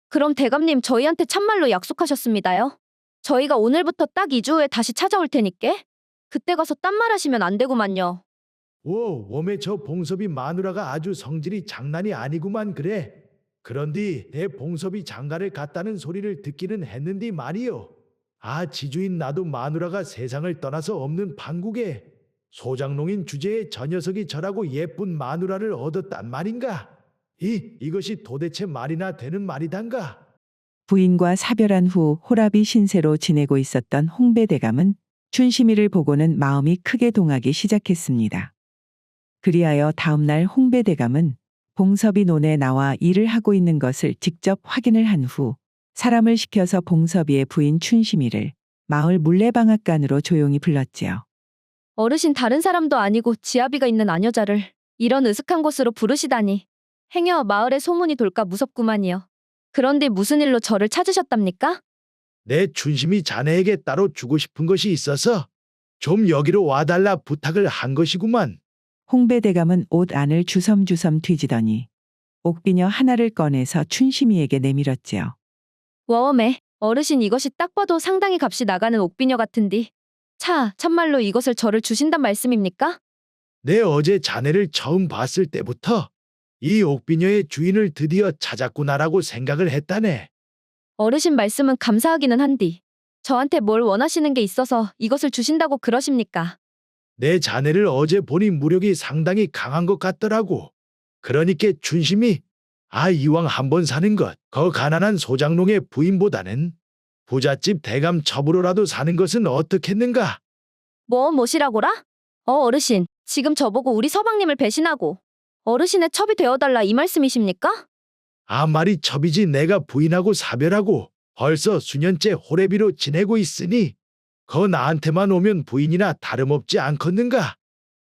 그럼 대감님 저희한테 참말로 약속하셨습니다요. 저희가 오늘부터 딱 2주 후에 다시 찾아올 테니께 그때 가서 딴 말 하시면 안 되구만요. 웜에 저 봉섭이 마누라가 아주 성질이 장난이 아니구만 그래. 그런디 내 봉섭이 장가를 갔다는 소리를 듣기는 했는디 말이요. 아, 지주인 나도 마누라가 세상을 떠나서 없는 판국에 소장농인 주제에 저 녀석이 저라고 예쁜 마누라를 얻었단 말인가? 이것이 도대체 말이나 되는 말이단가? 부인과 사별한 후 호라비 신세로 지내고 있었던 홍배대감은 춘심이를 보고는 마음이 크게 동하기 시작했습니다. 그리하여 다음날 홍배대감은 봉섭이 논에 나와 일을 하고 있는 것을 직접 확인을 한 후 사람을 시켜서 봉섭이의 부인 춘심이를 마을 물레방앗간으로 조용히 불렀지요. 어르신 다른 사람도 아니고 지아비가 있는 아녀자를 이런 으슥한 곳으로 부르시다니. 행여 마을에 소문이 돌까 무섭구만이요. 그런데 무슨 일로 저를 찾으셨답니까? 내 춘심이 자네에게 따로 주고 싶은 것이 있어서 좀 여기로 와달라 부탁을 한 것이구만. 홍배대감은 옷 안을 주섬주섬 뒤지더니 옥비녀 하나를 꺼내서 춘심이에게 내밀었지요. 워엄에 어르신 이것이 딱 봐도 상당히 값이 나가는 옥비녀 같은디. 참말로 이것을 저를 주신단 말씀입니까? 내 어제 자네를 처음 봤을 때부터 이 옥비녀의 주인을 드디어 찾았구나라고 생각을 했다네. 어르신 말씀은 감사하기는 한디. 저한테 뭘 원하시는 게 있어서 이것을 주신다고 그러십니까? 내 자네를 어제 보니 무력이 상당히 강한 것 같더라고. 그러니까 춘심이 이왕 한번 사는 것, 가난한 소장농의 부인보다는 부잣집 대감 첩으로라도 사는 것은 어떻겠는가? 뭐시라고라? 어르신, 지금 저보고 우리 서방님을 배신하고 어르신의 첩이 되어달라 이 말씀이십니까? 말이 첩이지 내가 부인하고 사별하고 벌써 수년째 호래비로 지내고 있으니 나한테만 오면 부인이나 다름없지 않겠는가?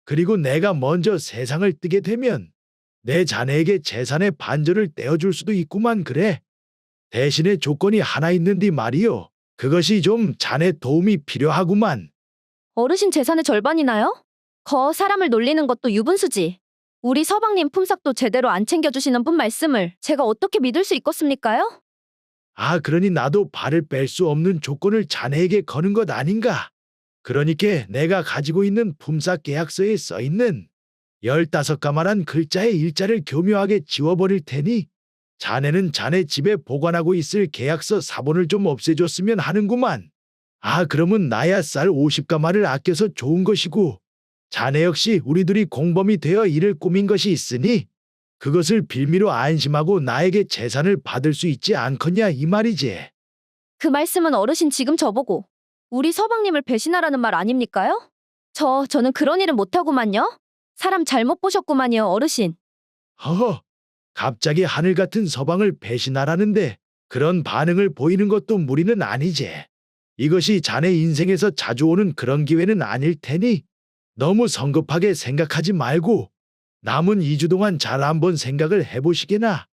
그리고 내가 먼저 세상을 뜨게 되면 내 자네에게 재산의 반절을 떼어줄 수도 있구만 그래. 대신에 조건이 하나 있는디 말이요. 그것이 좀 자네 도움이 필요하구만. 어르신 재산의 절반이나요? 사람을 놀리는 것도 유분수지. 우리 서방님 품삯도 제대로 안 챙겨주시는 분 말씀을 제가 어떻게 믿을 수 있겠습니까요? 그러니 나도 발을 뺄 수 없는 조건을 자네에게 거는 것 아닌가? 그러니까 내가 가지고 있는 품삯 계약서에 써있는 15가마란 글자의 일자를 교묘하게 지워버릴 테니 자네는 자네 집에 보관하고 있을 계약서 사본을 좀 없애줬으면 하는구만. 아, 그러면 나야 쌀 50가마를 아껴서 좋은 것이고, 자네 역시 우리 둘이 공범이 되어 일을 꾸민 것이 있으니 그것을 빌미로 안심하고 나에게 재산을 받을 수 있지 않겠냐 이 말이지. 그 말씀은 어르신 지금 저보고 우리 서방님을 배신하라는 말 아닙니까요? 저는 그런 일은 못하구만요. 사람 잘못 보셨구만요, 어르신. 허허, 갑자기 하늘 같은 서방을 배신하라는데 그런 반응을 보이는 것도 무리는 아니지. 이것이 자네 인생에서 자주 오는 그런 기회는 아닐 테니 너무 성급하게 생각하지 말고 남은 2주 동안 잘 한번 생각을 해보시게나.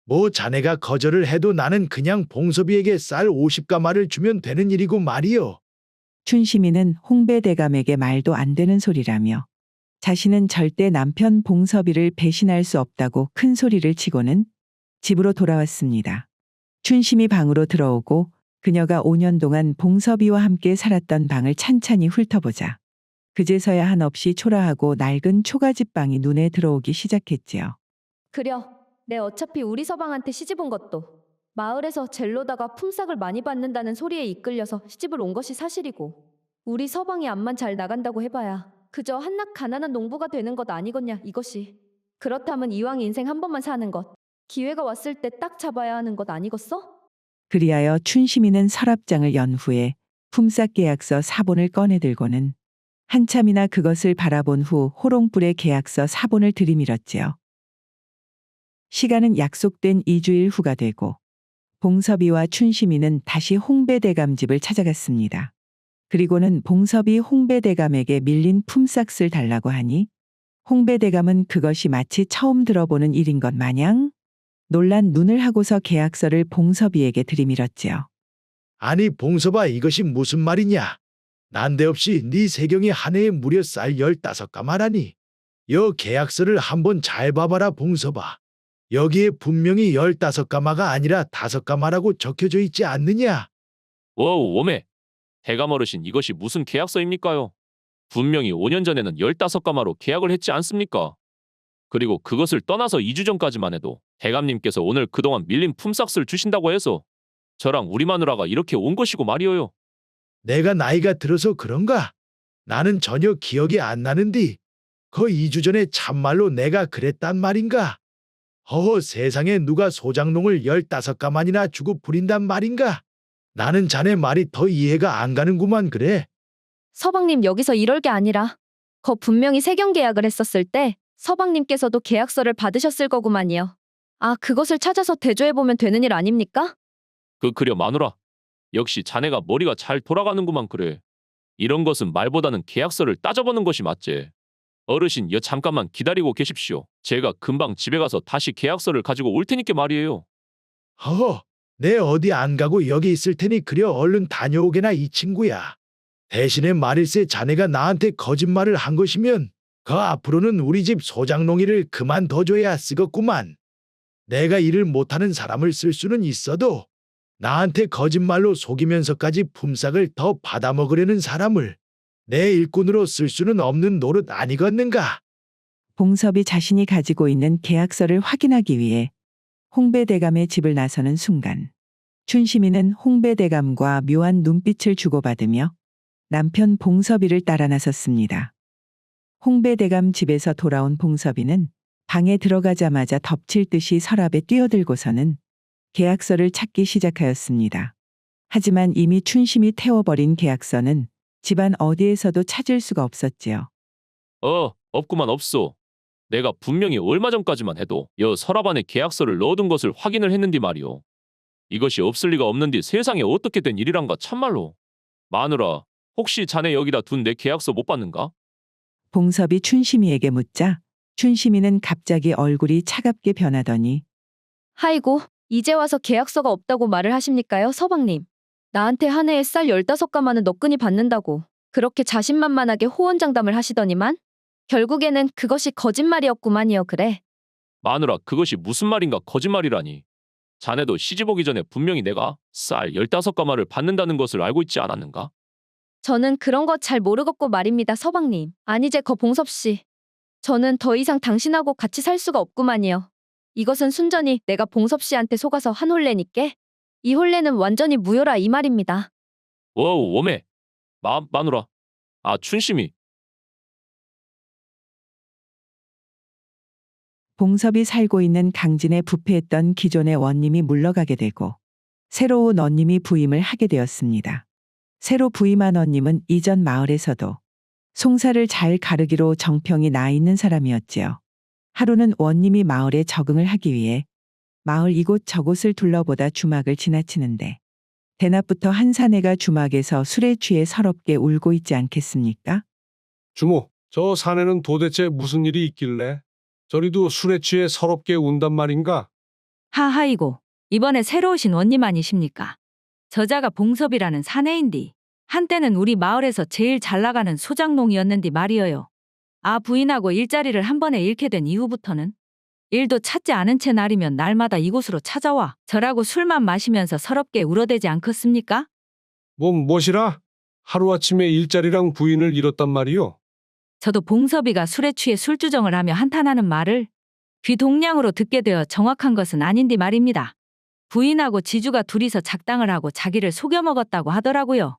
뭐 자네가 거절을 해도 나는 그냥 봉섭이에게 쌀 50가마를 주면 되는 일이고 말이요. 춘심이는 홍배대감에게 말도 안 되는 소리라며 자신은 절대 남편 봉섭이를 배신할 수 없다고 큰 소리를 치고는 집으로 돌아왔습니다. 춘심이 방으로 들어오고 그녀가 5년 동안 봉섭이와 함께 살았던 방을 찬찬히 훑어보자 그제서야 한없이 초라하고 낡은 초가집 방이 눈에 들어오기 시작했지요. 그려. 내 어차피 우리 서방한테 시집 온 것도 마을에서 젤로다가 품삯을 많이 받는다는 소리에 이끌려서 시집을 온 것이 사실이고 우리 서방이 암만 잘 나간다고 해봐야 그저 한낱 가난한 농부가 되는 것 아니겠냐 이것이. 그렇다면 이왕 인생 한 번만 사는 것 기회가 왔을 때 딱 잡아야 하는 것 아니겠어? 그리하여 춘심이는 서랍장을 연 후에 품삯 계약서 사본을 꺼내 들고는 한참이나 그것을 바라본 후 호롱불에 계약서 사본을 들이밀었지요. 시간은 약속된 2주일 후가 되고 봉섭이와 춘심이는 다시 홍배대감 집을 찾아갔습니다. 그리고는 봉섭이 홍배대감에게 밀린 품삯을 달라고 하니 홍배대감은 그것이 마치 처음 들어보는 일인 것 마냥 놀란 눈을 하고서 계약서를 봉섭이에게 들이밀었지요. 아니 봉섭아, 이것이 무슨 말이냐. 난데없이 네 세경이 한 해에 무려 쌀 15가마라니. 여 계약서를 한번 잘 봐봐라 봉섭아. 여기에 분명히 15가마가 아니라 5가마라고 적혀져 있지 않느냐. 워우 워메. 대감 어르신 이것이 무슨 계약서입니까요? 분명히 5년 전에는 15가마로 계약을 했지 않습니까? 그리고 그것을 떠나서 2주 전까지만 해도 대감님께서 오늘 그동안 밀린 품삯을 주신다고 해서 저랑 우리 마누라가 이렇게 온 것이고 말이어요. 내가 나이가 들어서 그런가? 나는 전혀 기억이 안 나는디. 거의 2주 전에 참말로 내가 그랬단 말인가? 허허, 세상에 누가 소장농을 15가만이나 주고 부린단 말인가? 나는 자네 말이 더 이해가 안 가는구만 그래. 서방님 여기서 이럴 게 아니라 거 분명히 세경 계약을 했었을 때 서방님께서도 계약서를 받으셨을 거구만요. 아, 그것을 찾아서 대조해보면 되는 일 아닙니까? 그려 마누라. 역시 자네가 머리가 잘 돌아가는구만 그래. 이런 것은 말보다는 계약서를 따져보는 것이 맞지. 어르신 잠깐만 기다리고 계십시오. 제가 금방 집에 가서 다시 계약서를 가지고 올 테니까 말이에요. 허허, 내 어디 안 가고 여기 있을 테니 그려 얼른 다녀오게나 이 친구야. 대신에 말일세 자네가 나한테 거짓말을 한 것이면 그 앞으로는 우리 집 소장농이를 그만둬줘야 쓰겠구만. 내가 일을 못하는 사람을 쓸 수는 있어도 나한테 거짓말로 속이면서까지 품삯을 더 받아먹으려는 사람을 내 일꾼으로 쓸 수는 없는 노릇 아니겠는가? 봉섭이 자신이 가지고 있는 계약서를 확인하기 위해 홍배대감의 집을 나서는 순간 춘심이는 홍배대감과 묘한 눈빛을 주고받으며 남편 봉섭이를 따라 나섰습니다. 홍배대감 집에서 돌아온 봉섭이는 방에 들어가자마자 덮칠 듯이 서랍에 뛰어들고서는 계약서를 찾기 시작하였습니다. 하지만 이미 춘심이 태워버린 계약서는 집안 어디에서도 찾을 수가 없었지요. 없구만 없소. 내가 분명히 얼마 전까지만 해도 여 서랍 안에 계약서를 넣어둔 것을 확인을 했는디 말이오. 이것이 없을 리가 없는디 세상에 어떻게 된 일이란가 참말로. 마누라, 혹시 자네 여기다 둔 내 계약서 못 봤는가? 봉섭이 춘심이에게 묻자 춘심이는 갑자기 얼굴이 차갑게 변하더니 아이고, 이제 와서 계약서가 없다고 말을 하십니까요, 서방님? 나한테 한 해에 쌀 15가마는 너끈히 받는다고 그렇게 자신만만하게 호언장담을 하시더니만 결국에는 그것이 거짓말이었구만이요, 그래. 마누라, 그것이 무슨 말인가 거짓말이라니. 자네도 시집 오기 전에 분명히 내가 쌀 15가마를 받는다는 것을 알고 있지 않았는가? 저는 그런 거 잘 모르겠고 말입니다, 서방님. 아니제 거 봉섭씨. 저는 더 이상 당신하고 같이 살 수가 없구만이요. 이것은 순전히 내가 봉섭 씨한테 속아서 한 혼례니께 이 혼례는 완전히 무효라 이 말입니다. 워메. 마누라. 아, 춘심이. 봉섭이 살고 있는 강진에 부패했던 기존의 원님이 물러가게 되고 새로운 원님이 부임을 하게 되었습니다. 새로 부임한 원님은 이전 마을에서도 송사를 잘 가르기로 정평이 나 있는 사람이었지요. 하루는 원님이 마을에 적응을 하기 위해 마을 이곳 저곳을 둘러보다 주막을 지나치는데 대낮부터 한 사내가 주막에서 술에 취해 서럽게 울고 있지 않겠습니까? 주모, 저 사내는 도대체 무슨 일이 있길래 저리도 술에 취해 서럽게 운단 말인가? 하하이고, 이번에 새로 오신 원님 아니십니까? 저자가 봉섭이라는 사내인디. 한때는 우리 마을에서 제일 잘 나가는 소장농이었는디 말이어요. 아 부인하고 일자리를 한 번에 잃게 된 이후부터는 일도 찾지 않은 채 날이면 날마다 이곳으로 찾아와 저라고 술만 마시면서 서럽게 울어대지 않겠습니까? 무엇이라? 하루아침에 일자리랑 부인을 잃었단 말이요? 저도 봉섭이가 술에 취해 술주정을 하며 한탄하는 말을 귀동냥으로 듣게 되어 정확한 것은 아닌디 말입니다. 부인하고 지주가 둘이서 작당을 하고 자기를 속여 먹었다고 하더라고요.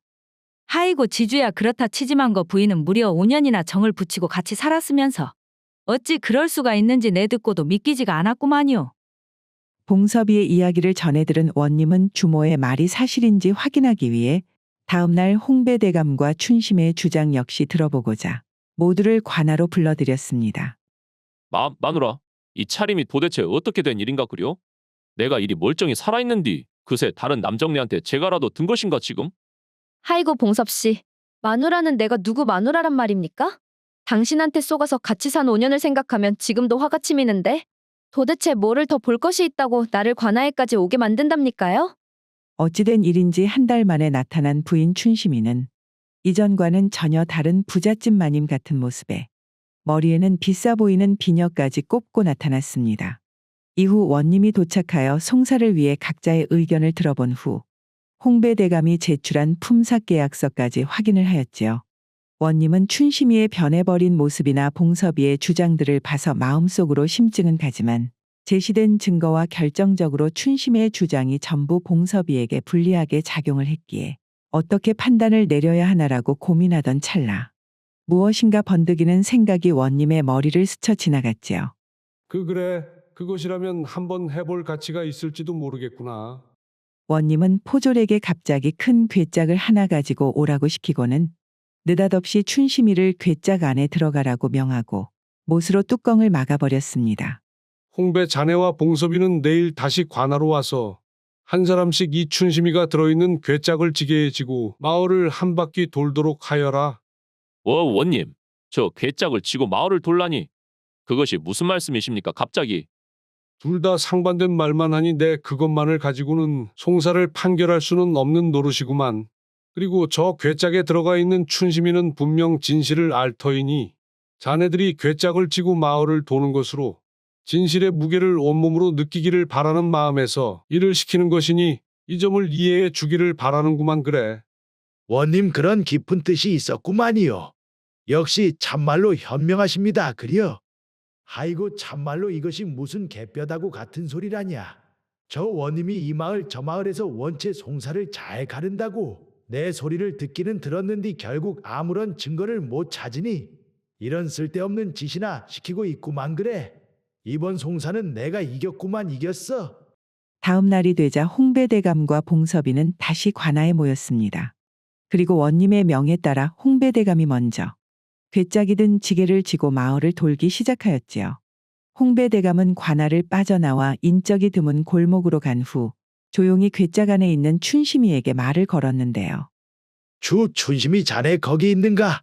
하이고 지주야 그렇다 치지만 거 부인은 무려 5년이나 정을 붙이고 같이 살았으면서 어찌 그럴 수가 있는지 내 듣고도 믿기지가 않았구만요. 봉섭이의 이야기를 전해들은 원님은 주모의 말이 사실인지 확인하기 위해 다음날 홍배대감과 춘심의 주장 역시 들어보고자 모두를 관하로 불러들였습니다. 마누라. 이 차림이 도대체 어떻게 된 일인가 그려? 내가 이리 멀쩡히 살아있는디 그새 다른 남정네한테 제가라도 든 것인가 지금? 하이고 봉섭 씨, 마누라는 내가 누구 마누라란 말입니까? 당신한테 속아서 같이 산 5년을 생각하면 지금도 화가 치미는데 도대체 뭐를 더 볼 것이 있다고 나를 관아에까지 오게 만든답니까요? 어찌된 일인지 한 달 만에 나타난 부인 춘심이는 이전과는 전혀 다른 부잣집 마님 같은 모습에 머리에는 비싸 보이는 비녀까지 꼽고 나타났습니다. 이후 원님이 도착하여 송사를 위해 각자의 의견을 들어본 후 홍배대감이 제출한 품삯계약서까지 확인을 하였지요. 원님은 춘심이의 변해버린 모습이나 봉섭이의 주장들을 봐서 마음속으로 심증은 가지만 제시된 증거와 결정적으로 춘심이의 주장이 전부 봉섭이에게 불리하게 작용을 했기에 어떻게 판단을 내려야 하나라고 고민하던 찰나 무엇인가 번득이는 생각이 원님의 머리를 스쳐 지나갔지요. 그래. 그것이라면 한번 해볼 가치가 있을지도 모르겠구나. 원님은 포졸에게 갑자기 큰 괴짝을 하나 가지고 오라고 시키고는 느닷없이 춘심이를 괴짝 안에 들어가라고 명하고 못으로 뚜껑을 막아버렸습니다. 홍배 자네와 봉섭이는 내일 다시 관하로 와서 한 사람씩 이 춘심이가 들어있는 괴짝을 지게 지고 마을을 한 바퀴 돌도록 하여라. 원님. 저 괴짝을 지고 마을을 돌라니. 그것이 무슨 말씀이십니까 갑자기? 둘 다 상반된 말만 하니 내 그것만을 가지고는 송사를 판결할 수는 없는 노릇이구만. 그리고 저 괴짝에 들어가 있는 춘심이는 분명 진실을 알 터이니 자네들이 괴짝을 지고 마을을 도는 것으로 진실의 무게를 온몸으로 느끼기를 바라는 마음에서 일을 시키는 것이니 이 점을 이해해 주기를 바라는구만 그래. 원님 그런 깊은 뜻이 있었구만이요. 역시 참말로 현명하십니다. 그려. 아이고 참말로 이것이 무슨 개뼈다구 같은 소리라냐. 저 원님이 이 마을 저 마을에서 원체 송사를 잘 가른다고 내 소리를 듣기는 들었는데 결국 아무런 증거를 못 찾으니 이런 쓸데없는 짓이나 시키고 있구만 그래. 이번 송사는 내가 이겼구만 이겼어. 다음 날이 되자 홍배대감과 봉섭이는 다시 관아에 모였습니다. 그리고 원님의 명에 따라 홍배대감이 먼저 괴짝이 든 지게를 지고 마을을 돌기 시작하였지요. 홍배대감은 관아를 빠져나와 인적이 드문 골목으로 간 후 조용히 괴짝 안에 있는 춘심이에게 말을 걸었는데요. 춘심이 자네 거기 있는가?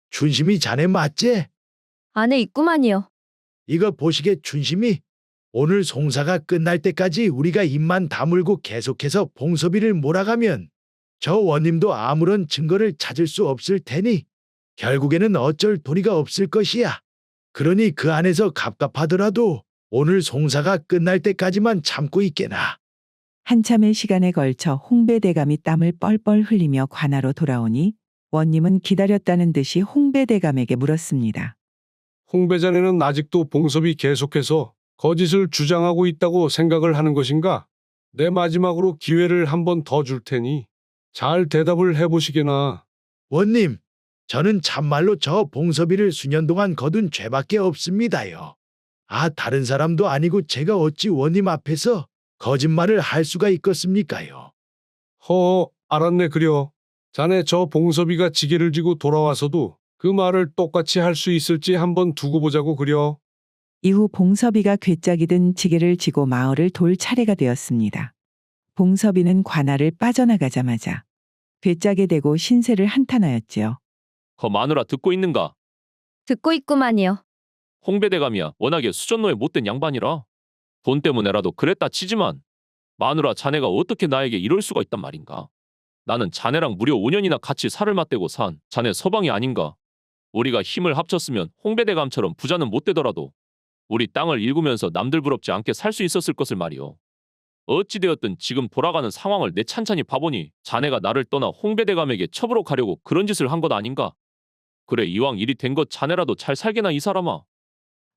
춘심이 자네 맞지? 안에 있구만이요. 이거 보시게 춘심이. 오늘 송사가 끝날 때까지 우리가 입만 다물고 계속해서 봉섭이를 몰아가면 저 원님도 아무런 증거를 찾을 수 없을 테니 결국에는 어쩔 도리가 없을 것이야. 그러니 그 안에서 갑갑하더라도 오늘 송사가 끝날 때까지만 참고 있게나. 한참의 시간에 걸쳐 홍배대감이 땀을 뻘뻘 흘리며 관아로 돌아오니 원님은 기다렸다는 듯이 홍배대감에게 물었습니다. 홍배 자네는 아직도 봉섭이 계속해서 거짓을 주장하고 있다고 생각을 하는 것인가? 내 마지막으로 기회를 한 번 더 줄 테니 잘 대답을 해보시게나. 원님, 저는 참말로 저 봉섭이를 수년 동안 거둔 죄밖에 없습니다요. 다른 사람도 아니고 제가 어찌 원님 앞에서 거짓말을 할 수가 있겠습니까요? 허, 알았네 그려. 자네 저 봉섭이가 지게를 지고 돌아와서도 그 말을 똑같이 할 수 있을지 한번 두고 보자고 그려. 이후 봉섭이가 괴짝이 든 지게를 지고 마을을 돌 차례가 되었습니다. 봉섭이는 관할을 빠져나가자마자 괴짝에 대고 신세를 한탄하였지요. 허 마누라 듣고 있는가? 듣고 있구만요. 홍배대감이야 워낙에 수전노에 못된 양반이라 돈 때문에라도 그랬다 치지만 마누라 자네가 어떻게 나에게 이럴 수가 있단 말인가? 나는 자네랑 무려 5년이나 같이 살을 맞대고 산 자네 서방이 아닌가? 우리가 힘을 합쳤으면 홍배대감처럼 부자는 못 되더라도 우리 땅을 일구면서 남들 부럽지 않게 살 수 있었을 것을 말이오. 어찌되었든 지금 돌아가는 상황을 내 찬찬히 봐보니 자네가 나를 떠나 홍배대감에게 첩으로 가려고 그런 짓을 한 것 아닌가? 그래 이왕 일이 된 것 자네라도 잘 살게나 이 사람아.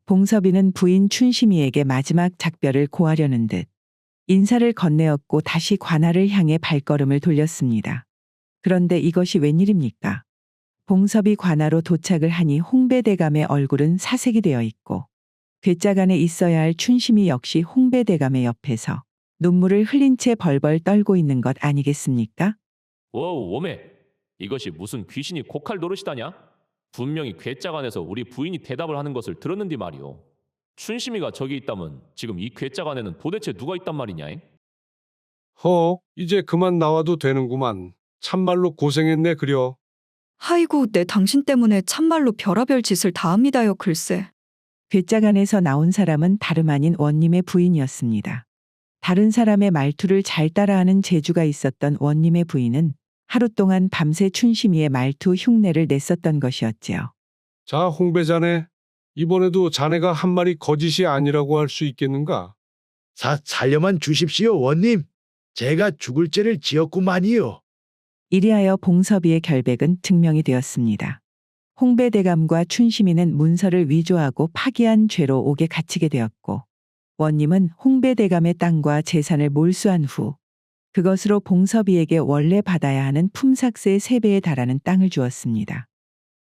봉섭이는 부인 춘심이에게 마지막 작별을 고하려는 듯 인사를 건네었고 다시 관할을 향해 발걸음을 돌렸습니다. 그런데 이것이 웬일입니까? 봉섭이 관하로 도착을 하니 홍배대감의 얼굴은 사색이 되어 있고 괴짝 안에 있어야 할 춘심이 역시 홍배대감의 옆에서 눈물을 흘린 채 벌벌 떨고 있는 것 아니겠습니까? 워우 오메 이것이 무슨 귀신이 고칼 노릇이다냐? 분명히 괴짝 안에서 우리 부인이 대답을 하는 것을 들었는디 말이오. 춘심이가 저기 있다면 지금 이 괴짝 안에는 도대체 누가 있단 말이냐잉? 허, 이제 그만 나와도 되는구만. 참말로 고생했네 그려. 아이고, 내 당신 때문에 참말로 별의별 짓을 다 합니다요, 글쎄. 괴짝 안에서 나온 사람은 다름 아닌 원님의 부인이었습니다. 다른 사람의 말투를 잘 따라하는 재주가 있었던 원님의 부인은 하루 동안 밤새 춘심이의 말투 흉내를 냈었던 것이었지요. 자, 홍배자네. 이번에도 자네가 한 말이 거짓이 아니라고 할 수 있겠는가? 살려만 주십시오, 원님. 제가 죽을 죄를 지었구만이요. 이리하여 봉섭이의 결백은 증명이 되었습니다. 홍배대감과 춘심이는 문서를 위조하고 파기한 죄로 옥에 갇히게 되었고 원님은 홍배대감의 땅과 재산을 몰수한 후 그것으로 봉섭이에게 원래 받아야 하는 품삯의 3배에 달하는 땅을 주었습니다.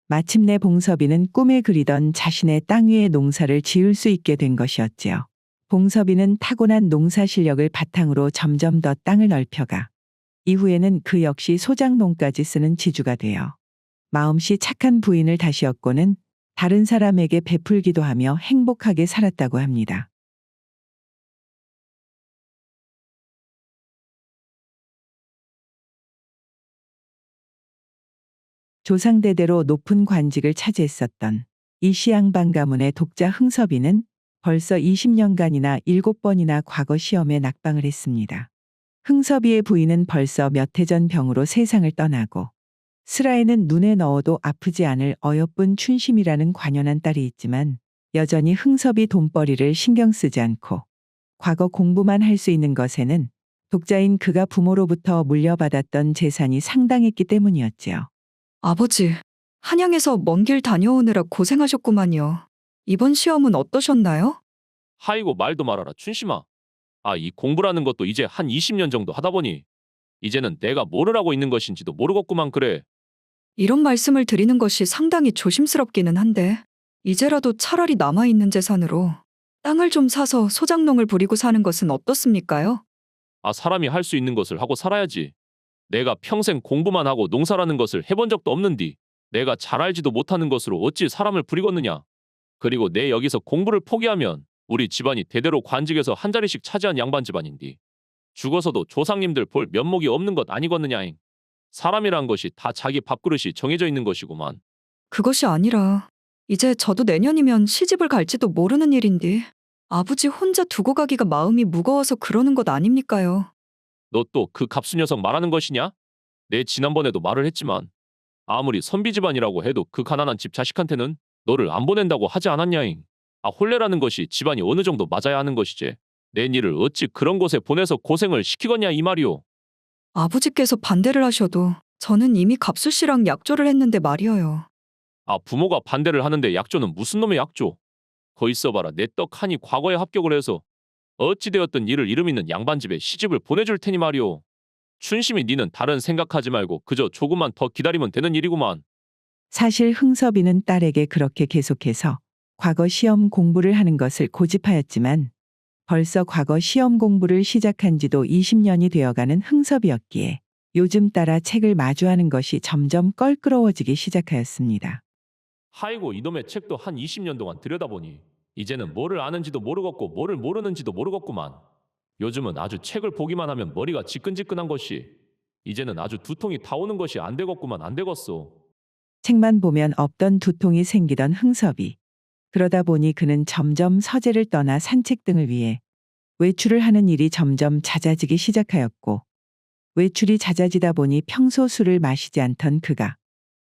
마침내 봉섭이는 꿈에 그리던 자신의 땅 위에 농사를 지을 수 있게 된 것이었지요. 봉섭이는 타고난 농사 실력을 바탕으로 점점 더 땅을 넓혀가 이후에는 그 역시 소작농까지 쓰는 지주가 되어 마음씨 착한 부인을 다시 얻고는 다른 사람에게 베풀기도 하며 행복하게 살았다고 합니다. 조상대대로 높은 관직을 차지했었던 이 시양방 가문의 독자 흥섭이는 벌써 20년간이나 7번이나 과거 시험에 낙방을 했습니다. 흥섭이의 부인은 벌써 몇 해 전 병으로 세상을 떠나고 슬아에는 눈에 넣어도 아프지 않을 어여쁜 춘심이라는 관연한 딸이 있지만 여전히 흥섭이 돈벌이를 신경 쓰지 않고 과거 공부만 할 수 있는 것에는 독자인 그가 부모로부터 물려받았던 재산이 상당했기 때문이었지요. 아버지, 한양에서 먼 길 다녀오느라 고생하셨구만요. 이번 시험은 어떠셨나요? 하이고 말도 말아라 춘심아. 이 공부라는 것도 이제 한 20년 정도 하다 보니 이제는 내가 뭐를 하고 있는 것인지도 모르겠구만 그래. 이런 말씀을 드리는 것이 상당히 조심스럽기는 한데 이제라도 차라리 남아있는 재산으로 땅을 좀 사서 소작농을 부리고 사는 것은 어떻습니까요? 사람이 할 수 있는 것을 하고 살아야지. 내가 평생 공부만 하고 농사라는 것을 해본 적도 없는디 내가 잘 알지도 못하는 것으로 어찌 사람을 부리겠느냐. 그리고 내 여기서 공부를 포기하면 우리 집안이 대대로 관직에서 한 자리씩 차지한 양반 집안인디 죽어서도 조상님들 볼 면목이 없는 것 아니겠느냐잉. 사람이란 것이 다 자기 밥그릇이 정해져 있는 것이구만. 그것이 아니라 이제 저도 내년이면 시집을 갈지도 모르는 일인데 아버지 혼자 두고 가기가 마음이 무거워서 그러는 것 아닙니까요? 너 또 그 갑수 녀석 말하는 것이냐? 내 지난번에도 말을 했지만 아무리 선비 집안이라고 해도 그 가난한 집 자식한테는 너를 안 보낸다고 하지 않았냐잉. 혼례라는 것이 집안이 어느 정도 맞아야 하는 것이지. 내 니를 어찌 그런 곳에 보내서 고생을 시키겠냐 이 말이오. 아버지께서 반대를 하셔도 저는 이미 갑수 씨랑 약조를 했는데 말이어요. 부모가 반대를 하는데 약조는 무슨 놈의 약조? 거 있어봐라. 내 떡하니 과거에 합격을 해서 어찌되었든 일을 이름 있는 양반집에 시집을 보내줄 테니 말이오. 춘심이 니는 다른 생각하지 말고 그저 조금만 더 기다리면 되는 일이구만. 사실 흥섭이는 딸에게 그렇게 계속해서 과거 시험 공부를 하는 것을 고집하였지만 벌써 과거 시험 공부를 시작한 지도 20년이 되어가는 흥섭이었기에 요즘 따라 책을 마주하는 것이 점점 껄끄러워지기 시작하였습니다. 하이고 이놈의 책도 한 20년 동안 들여다보니 이제는 뭐를 아는지도 모르겠고 뭐를 모르는지도 모르겠구만. 요즘은 아주 책을 보기만 하면 머리가 지끈지끈한 것이 이제는 아주 두통이 다 오는 것이 안 되겠구만 안 되겠소. 책만 보면 없던 두통이 생기던 흥섭이. 그러다 보니 그는 점점 서재를 떠나 산책 등을 위해 외출을 하는 일이 점점 잦아지기 시작하였고 외출이 잦아지다 보니 평소 술을 마시지 않던 그가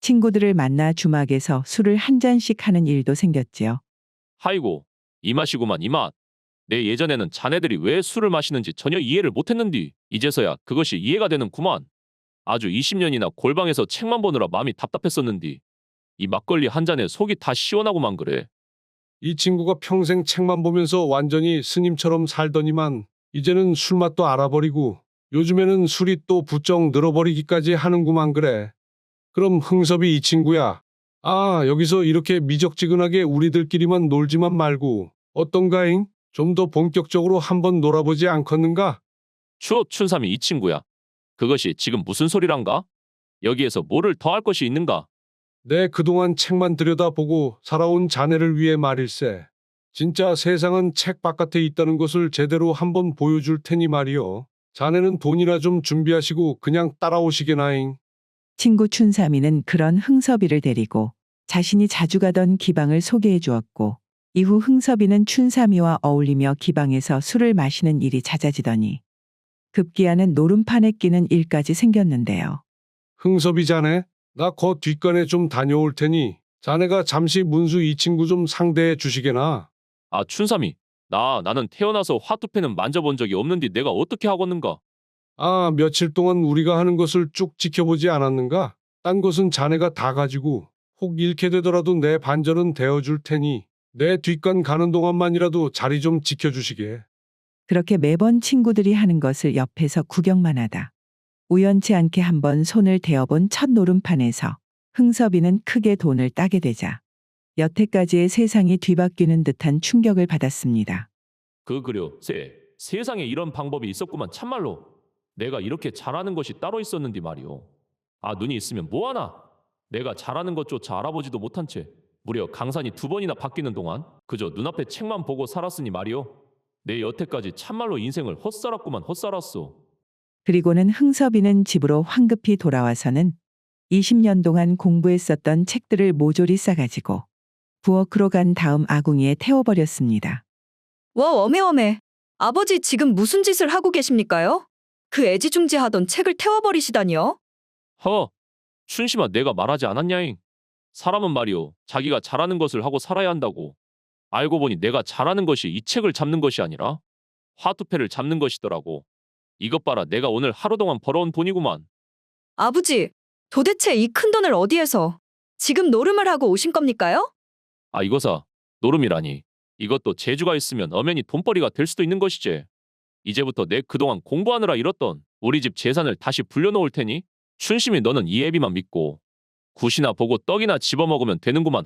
친구들을 만나 주막에서 술을 한 잔씩 하는 일도 생겼지요. 하이고 이 맛이구만 이 맛. 내 예전에는 자네들이 왜 술을 마시는지 전혀 이해를 못했는디 이제서야 그것이 이해가 되는구만. 아주 20년이나 골방에서 책만 보느라 마음이 답답했었는디 이 막걸리 한 잔에 속이 다 시원하구만 그래. 이 친구가 평생 책만 보면서 완전히 스님처럼 살더니만 이제는 술맛도 알아버리고 요즘에는 술이 또 부쩍 늘어버리기까지 하는구만 그래. 그럼 흥섭이 이 친구야. 아, 여기서 이렇게 미적지근하게 우리들끼리만 놀지만 말고 어떤가잉? 좀 더 본격적으로 한번 놀아보지 않겠는가? 춘삼이 이 친구야. 그것이 지금 무슨 소리란가? 여기에서 뭐를 더 할 것이 있는가? 내 그동안 책만 들여다보고 살아온 자네를 위해 말일세. 진짜 세상은 책 바깥에 있다는 것을 제대로 한번 보여줄 테니 말이요. 자네는 돈이나 좀 준비하시고 그냥 따라오시게나잉. 친구 춘삼이는 그런 흥섭이를 데리고 자신이 자주 가던 기방을 소개해 주었고 이후 흥섭이는 춘삼이와 어울리며 기방에서 술을 마시는 일이 잦아지더니 급기야는 노름판에 끼는 일까지 생겼는데요. 흥섭이 자네, 나 거 뒷간에 좀 다녀올 테니 자네가 잠시 문수 이 친구 좀 상대해 주시게나. 아 춘삼이 나는 태어나서 화투패는 만져본 적이 없는데 내가 어떻게 하겠는가? 아, 며칠 동안 우리가 하는 것을 쭉 지켜보지 않았는가? 딴 것은 자네가 다 가지고 혹 잃게 되더라도 내 반절은 대어줄 테니 내 뒷간 가는 동안만이라도 자리 좀 지켜주시게. 그렇게 매번 친구들이 하는 것을 옆에서 구경만 하다 우연치 않게 한번 손을 대어본 첫 노름판에서 흥섭이는 크게 돈을 따게 되자 여태까지의 세상이 뒤바뀌는 듯한 충격을 받았습니다. 그려 세상에 이런 방법이 있었구만 참말로. 내가 이렇게 잘하는 것이 따로 있었는디 말이오. 아 눈이 있으면 뭐하나. 내가 잘하는 것조차 알아보지도 못한 채 무려 강산이 2번이나 바뀌는 동안 그저 눈앞에 책만 보고 살았으니 말이오. 내 여태까지 참말로 인생을 헛살았구만 헛살았소. 그리고는 흥섭이는 집으로 황급히 돌아와서는 20년 동안 공부했었던 책들을 모조리 싸가지고 부엌으로 간 다음 아궁이에 태워버렸습니다. 와, 어메어메. 아버지 지금 무슨 짓을 하고 계십니까요? 그 애지중지하던 책을 태워버리시다니요? 춘심아 내가 말하지 않았냐잉. 사람은 말이오 자기가 잘하는 것을 하고 살아야 한다고. 알고 보니 내가 잘하는 것이 이 책을 잡는 것이 아니라 화투패를 잡는 것이더라고. 이것 봐라 내가 오늘 하루 동안 벌어온 돈이구만. 아버지, 도대체 이 큰 돈을 어디에서 지금 노름을 하고 오신 겁니까요? 아 이거사 노름이라니. 이것도 재주가 있으면 엄연히 돈벌이가 될 수도 있는 것이지. 이제부터 내 그동안 공부하느라 잃었던 우리 집 재산을 다시 불려놓을 테니 춘심이 너는 이 애비만 믿고 굿이나 보고 떡이나 집어먹으면 되는구만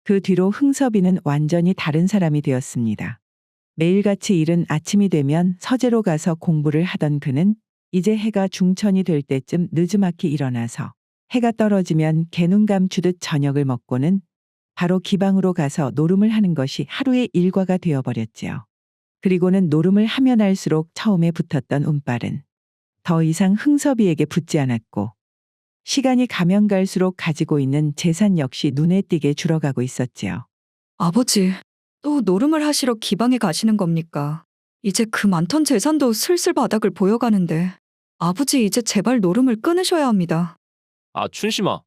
그 뒤로 흥섭이는 완전히 다른 사람이 되었습니다. 매일같이 이른 아침이 되면 서재로 가서 공부를 하던 그는 이제 해가 중천이 될 때쯤 느지막이 일어나서 해가 떨어지면 개눈 감추듯 저녁을 먹고는 바로 기방으로 가서 노름을 하는 것이 하루의 일과가 되어버렸지요. 그리고는 노름을 하면 할수록 처음에 붙었던 운빨은 더 이상 흥섭이에게 붙지 않았고 시간이 가면 갈수록 가지고 있는 재산 역시 눈에 띄게 줄어가고 있었지요. 아버지, 또 노름을 하시러 기방에 가시는 겁니까? 이제 그 많던 재산도 슬슬 바닥을 보여가는데 아버지 이제 제발 노름을 끊으셔야 합니다. 아 춘심아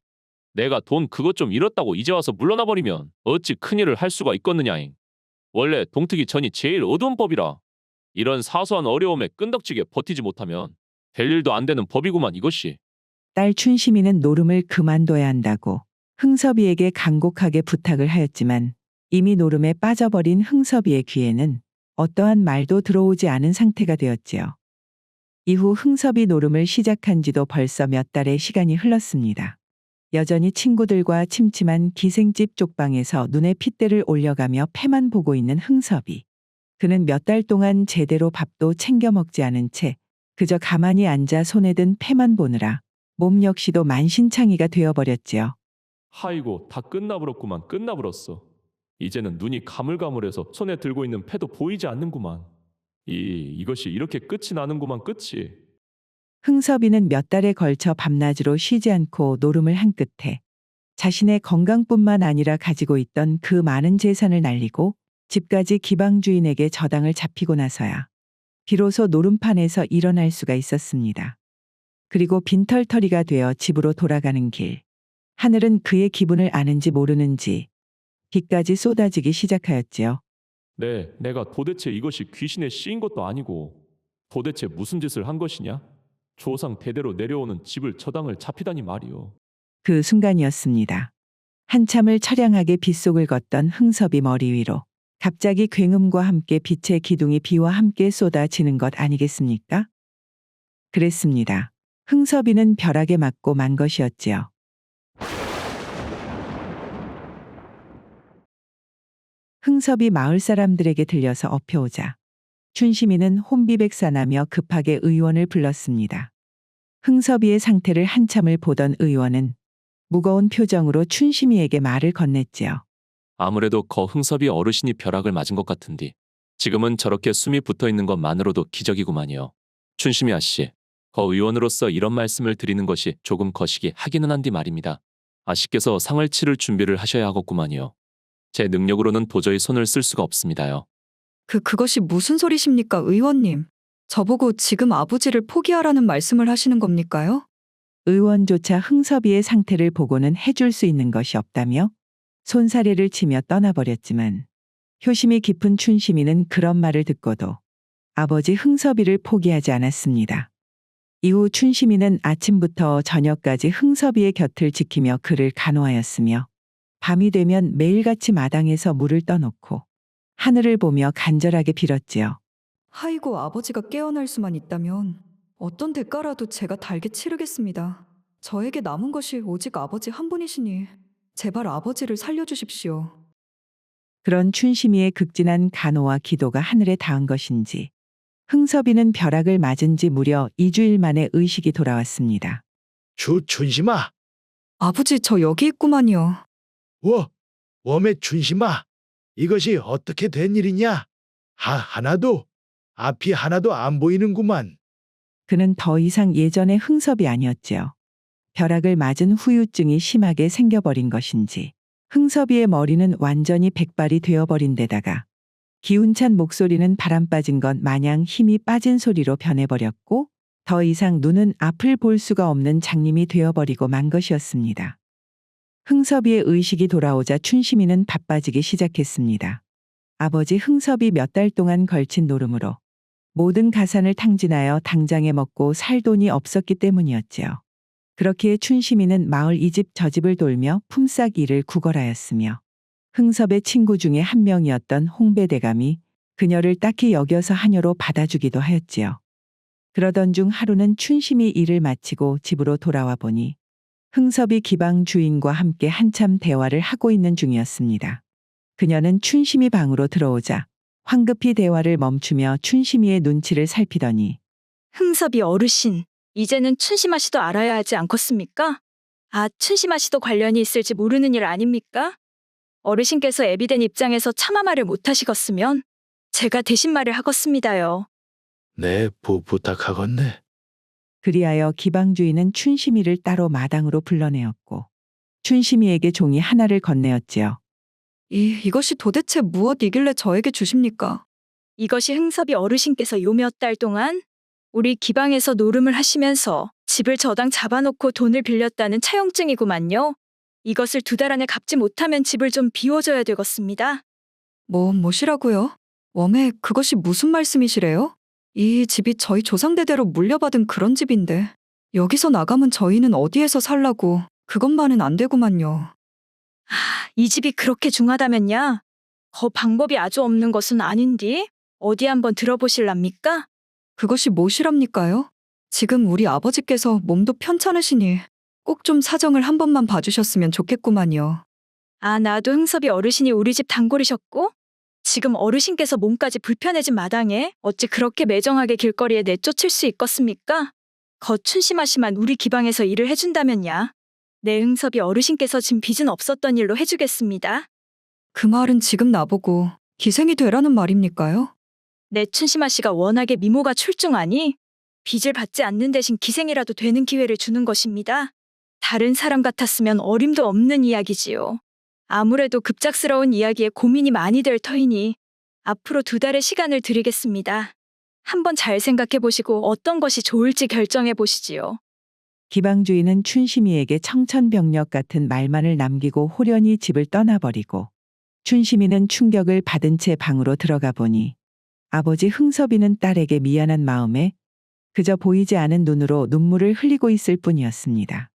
내가 돈 그것 좀 잃었다고 이제 와서 물러나 버리면 어찌 큰일을 할 수가 있겠느냐잉. 원래 동트기 전이 제일 어두운 법이라. 이런 사소한 어려움에 끈덕지게 버티지 못하면 될 일도 안 되는 법이구만 이것이. 딸 춘심이는 노름을 그만둬야 한다고 흥섭이에게 간곡하게 부탁을 하였지만 이미 노름에 빠져버린 흥섭이의 귀에는 어떠한 말도 들어오지 않은 상태가 되었지요. 이후 흥섭이 노름을 시작한 지도 벌써 몇 달의 시간이 흘렀습니다. 여전히 친구들과 침침한 기생집 쪽방에서 눈에 핏대를 올려가며 패만 보고 있는 흥섭이. 그는 몇 달 동안 제대로 밥도 챙겨 먹지 않은 채 그저 가만히 앉아 손에 든 패만 보느라 몸 역시도 만신창이가 되어버렸지요. 하이고 다 끝나버렸구만. 끝나버렸어. 이제는 눈이 가물가물해서 손에 들고 있는 패도 보이지 않는구만. 이것이 이렇게 끝이 나는구만. 끝이. 흥섭이는 몇 달에 걸쳐 밤낮으로 쉬지 않고 노름을 한 끝에 자신의 건강뿐만 아니라 가지고 있던 그 많은 재산을 날리고 집까지 기방 주인에게 저당을 잡히고 나서야 비로소 노름판에서 일어날 수가 있었습니다. 그리고 빈털터리가 되어 집으로 돌아가는 길. 하늘은 그의 기분을 아는지 모르는지 비까지 쏟아지기 시작하였지요. 내가 도대체 이것이 귀신에 씌인 것도 아니고 도대체 무슨 짓을 한 것이냐? 조상 대대로 내려오는 집을 저당을 잡히다니 말이오. 그 순간이었습니다. 한참을 처량하게 빗속을 걷던 흥섭이 머리 위로 갑자기 굉음과 함께 빛의 기둥이 비와 함께 쏟아지는 것 아니겠습니까? 그랬습니다. 흥섭이는 벼락에 맞고 만 것이었지요. 흥섭이 마을 사람들에게 들려서 엎혀오자 춘심이는 혼비백산하며 급하게 의원을 불렀습니다. 흥섭이의 상태를 한참을 보던 의원은 무거운 표정으로 춘심이에게 말을 건넸지요. 아무래도 거 흥섭이 어르신이 벼락을 맞은 것 같은디. 지금은 저렇게 숨이 붙어 있는 것만으로도 기적이구만요. 춘심이 아씨, 거 의원으로서 이런 말씀을 드리는 것이 조금 거시기 하기는 한디 말입니다. 아씨께서 상을 치를 준비를 하셔야 하겠구만요. 제 능력으로는 도저히 손을 쓸 수가 없습니다요. 그것이 무슨 소리십니까, 의원님? 저보고 지금 아버지를 포기하라는 말씀을 하시는 겁니까요? 의원조차 흥섭이의 상태를 보고는 해줄 수 있는 것이 없다며 손사래를 치며 떠나버렸지만 효심이 깊은 춘심이는 그런 말을 듣고도 아버지 흥섭이를 포기하지 않았습니다. 이후 춘심이는 아침부터 저녁까지 흥섭이의 곁을 지키며 그를 간호하였으며 밤이 되면 매일같이 마당에서 물을 떠놓고 하늘을 보며 간절하게 빌었지요. 하이고 아버지가 깨어날 수만 있다면 어떤 대가라도 제가 달게 치르겠습니다. 저에게 남은 것이 오직 아버지 한 분이시니 제발 아버지를 살려주십시오. 그런 춘심이의 극진한 간호와 기도가 하늘에 닿은 것인지 흥섭이는 벼락을 맞은 지 무려 2주일 만에 의식이 돌아왔습니다. 춘심아, 아버지 저 여기 있구만요. 웜의 춘심아, 이것이 어떻게 된 일이냐? 앞이 하나도 안 보이는구만. 그는 더 이상 예전의 흥섭이 아니었지요. 벼락을 맞은 후유증이 심하게 생겨버린 것인지 흥섭이의 머리는 완전히 백발이 되어버린 데다가 기운찬 목소리는 바람 빠진 것 마냥 힘이 빠진 소리로 변해버렸고 더 이상 눈은 앞을 볼 수가 없는 장님이 되어버리고 만 것이었습니다. 흥섭이의 의식이 돌아오자 춘심이는 바빠지기 시작했습니다. 아버지 흥섭이 몇 달 동안 걸친 노름으로 모든 가산을 탕진하여 당장에 먹고 살 돈이 없었기 때문이었지요. 그렇기에 춘심이는 마을 이 집 저 집을 돌며 품삯 일을 구걸하였으며 흥섭의 친구 중에 한 명이었던 홍배대감이 그녀를 딱히 여겨서 하녀로 받아주기도 하였지요. 그러던 중 하루는 춘심이 일을 마치고 집으로 돌아와 보니 흥섭이 기방 주인과 함께 한참 대화를 하고 있는 중이었습니다. 그녀는 춘심이 방으로 들어오자 황급히 대화를 멈추며 춘심이의 눈치를 살피더니 흥섭이 어르신, 이제는 춘심아 씨도 알아야 하지 않겠습니까? 춘심아 씨도 관련이 있을지 모르는 일 아닙니까? 어르신께서 애비된 입장에서 차마 말을 못하시겠으면 제가 대신 말을 하겠습니다요. 네, 부탁하건네. 그리하여 기방주인은 춘심이를 따로 마당으로 불러내었고 춘심이에게 종이 하나를 건네었지요. 이것이 도대체 무엇이길래 저에게 주십니까? 이것이 흥섭이 어르신께서 요 몇 달 동안 우리 기방에서 노름을 하시면서 집을 저당 잡아놓고 돈을 빌렸다는 차용증이구만요. 이것을 2달 안에 갚지 못하면 집을 좀 비워줘야 되겠습니다. 뭐시라고요? 웜에 그것이 무슨 말씀이시래요? 이 집이 저희 조상대대로 물려받은 그런 집인데 여기서 나가면 저희는 어디에서 살라고 그것만은 안 되구만요. 이 집이 그렇게 중하다면야 거 방법이 아주 없는 것은 아닌디? 어디 한번 들어보실랍니까? 그것이 무엇이랍니까요? 지금 우리 아버지께서 몸도 편찮으시니 꼭 좀 사정을 한 번만 봐주셨으면 좋겠구만요. 아, 나도 흥섭이 어르신이 우리 집 단골이셨고 지금 어르신께서 몸까지 불편해진 마당에 어찌 그렇게 매정하게 길거리에 내쫓을 수 있겠습니까? 춘심아씨만 우리 기방에서 일을 해준다면야. 내 흥섭이 어르신께서 진 빚은 없었던 일로 해주겠습니다. 그 말은 지금 나보고 기생이 되라는 말입니까요? 내 춘심아씨가 워낙에 미모가 출중하니 빚을 받지 않는 대신 기생이라도 되는 기회를 주는 것입니다. 다른 사람 같았으면 어림도 없는 이야기지요. 아무래도 급작스러운 이야기에 고민이 많이 될 터이니 앞으로 2달의 시간을 드리겠습니다. 한번 잘 생각해 보시고 어떤 것이 좋을지 결정해 보시지요. 기방주인은 춘심이에게 청천벽력 같은 말만을 남기고 호련히 집을 떠나버리고 춘심이는 충격을 받은 채 방으로 들어가 보니 아버지 흥섭이는 딸에게 미안한 마음에 그저 보이지 않은 눈으로 눈물을 흘리고 있을 뿐이었습니다.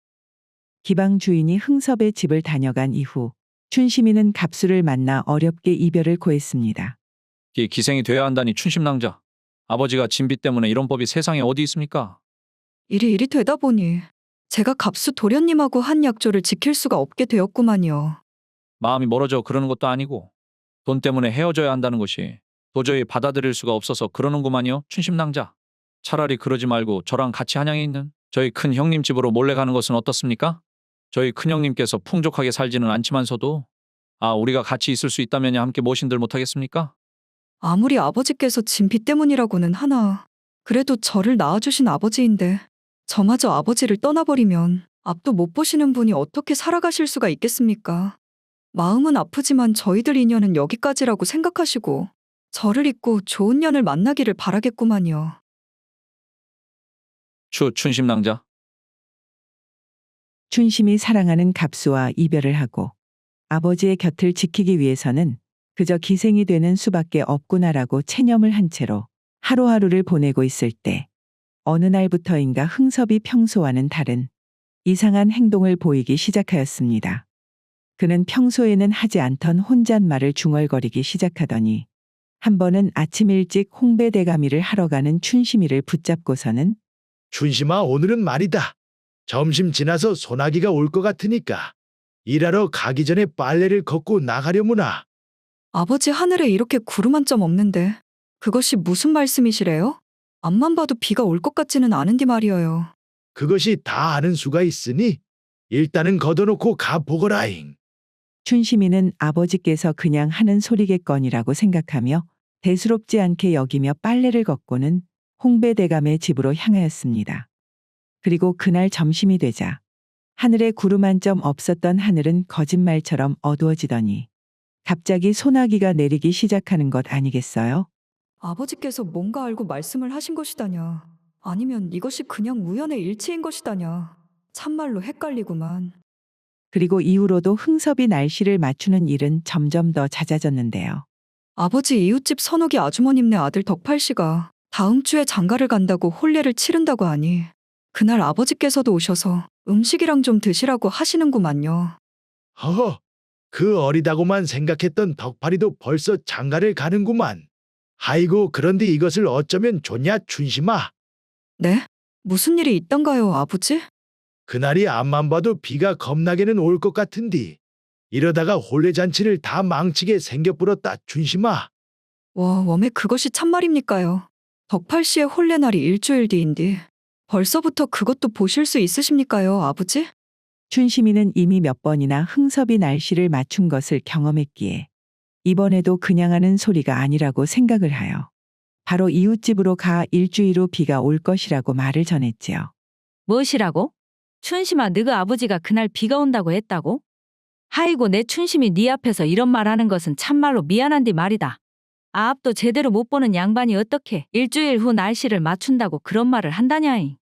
기방주인이 흥섭의 집을 다녀간 이후 춘심이는 갑수를 만나 어렵게 이별을 고했습니다. 기생이 돼야 한다니 춘심낭자. 아버지가 진빚 때문에 이런 법이 세상에 어디 있습니까? 일이 되다 보니 제가 갑수 도련님하고 한 약조를 지킬 수가 없게 되었구만요. 마음이 멀어져 그러는 것도 아니고 돈 때문에 헤어져야 한다는 것이 도저히 받아들일 수가 없어서 그러는구만요. 춘심낭자. 차라리 그러지 말고 저랑 같이 한양에 있는 저희 큰 형님 집으로 몰래 가는 것은 어떻습니까? 저희 큰 형님께서 풍족하게 살지는 않지만서도 우리가 같이 있을 수 있다면 함께 모신들 못하겠습니까? 아무리 아버지께서 진 빚 때문이라고는 하나 그래도 저를 낳아주신 아버지인데 저마저 아버지를 떠나버리면 앞도 못 보시는 분이 어떻게 살아가실 수가 있겠습니까? 마음은 아프지만 저희들 인연은 여기까지라고 생각하시고 저를 잊고 좋은 년을 만나기를 바라겠구만요. 춘심낭자. 춘심이 사랑하는 갑수와 이별을 하고 아버지의 곁을 지키기 위해서는 그저 기생이 되는 수밖에 없구나라고 체념을 한 채로 하루하루를 보내고 있을 때 어느 날부터인가 흥섭이 평소와는 다른 이상한 행동을 보이기 시작하였습니다. 그는 평소에는 하지 않던 혼잣말을 중얼거리기 시작하더니 한 번은 아침 일찍 홍배대가미를 하러 가는 춘심이를 붙잡고서는 춘심아, 오늘은 말이다. 점심 지나서 소나기가 올 것 같으니까 일하러 가기 전에 빨래를 걷고 나가려무나. 아버지 하늘에 이렇게 구름 한 점 없는데 그것이 무슨 말씀이시래요? 앞만 봐도 비가 올 것 같지는 않은디 말이어요. 그것이 다 아는 수가 있으니 일단은 걷어놓고 가보거라잉. 춘심이는 아버지께서 그냥 하는 소리겠거니라고 생각하며 대수롭지 않게 여기며 빨래를 걷고는 홍배대감의 집으로 향하였습니다. 그리고 그날 점심이 되자 하늘에 구름 한 점 없었던 하늘은 거짓말처럼 어두워지더니 갑자기 소나기가 내리기 시작하는 것 아니겠어요? 아버지께서 뭔가 알고 말씀을 하신 것이다냐. 아니면 이것이 그냥 우연의 일치인 것이다냐. 참말로 헷갈리구만. 그리고 이후로도 흥섭이 날씨를 맞추는 일은 점점 더 잦아졌는데요. 아버지 이웃집 선옥이 아주머님네 아들 덕팔 씨가 다음 주에 장가를 간다고 혼례를 치른다고 하니 그날 아버지께서도 오셔서 음식이랑 좀 드시라고 하시는구만요. 허허, 그 어리다고만 생각했던 덕팔이도 벌써 장가를 가는구만. 아이고, 그런데 이것을 어쩌면 좋냐, 춘심아. 네? 무슨 일이 있던가요, 아버지? 그날이 앞만 봐도 비가 겁나게는 올 것 같은디. 이러다가 혼례잔치를 다 망치게 생겨버렸다, 춘심아. 웜에 그것이 참말입니까요? 덕팔 씨의 혼례날이 일주일 뒤인데 벌써부터 그것도 보실 수 있으십니까요, 아버지? 춘심이는 이미 몇 번이나 흥섭이 날씨를 맞춘 것을 경험했기에 이번에도 그냥 하는 소리가 아니라고 생각을 하여 바로 이웃집으로 가 일주일 후 비가 올 것이라고 말을 전했지요. 무엇이라고? 춘심아, 너가 아버지가 그날 비가 온다고 했다고? 하이고, 내 춘심이 네 앞에서 이런 말 하는 것은 참말로 미안한데 말이다. 앞도 제대로 못 보는 양반이 어떻게 일주일 후 날씨를 맞춘다고 그런 말을 한다냐잉.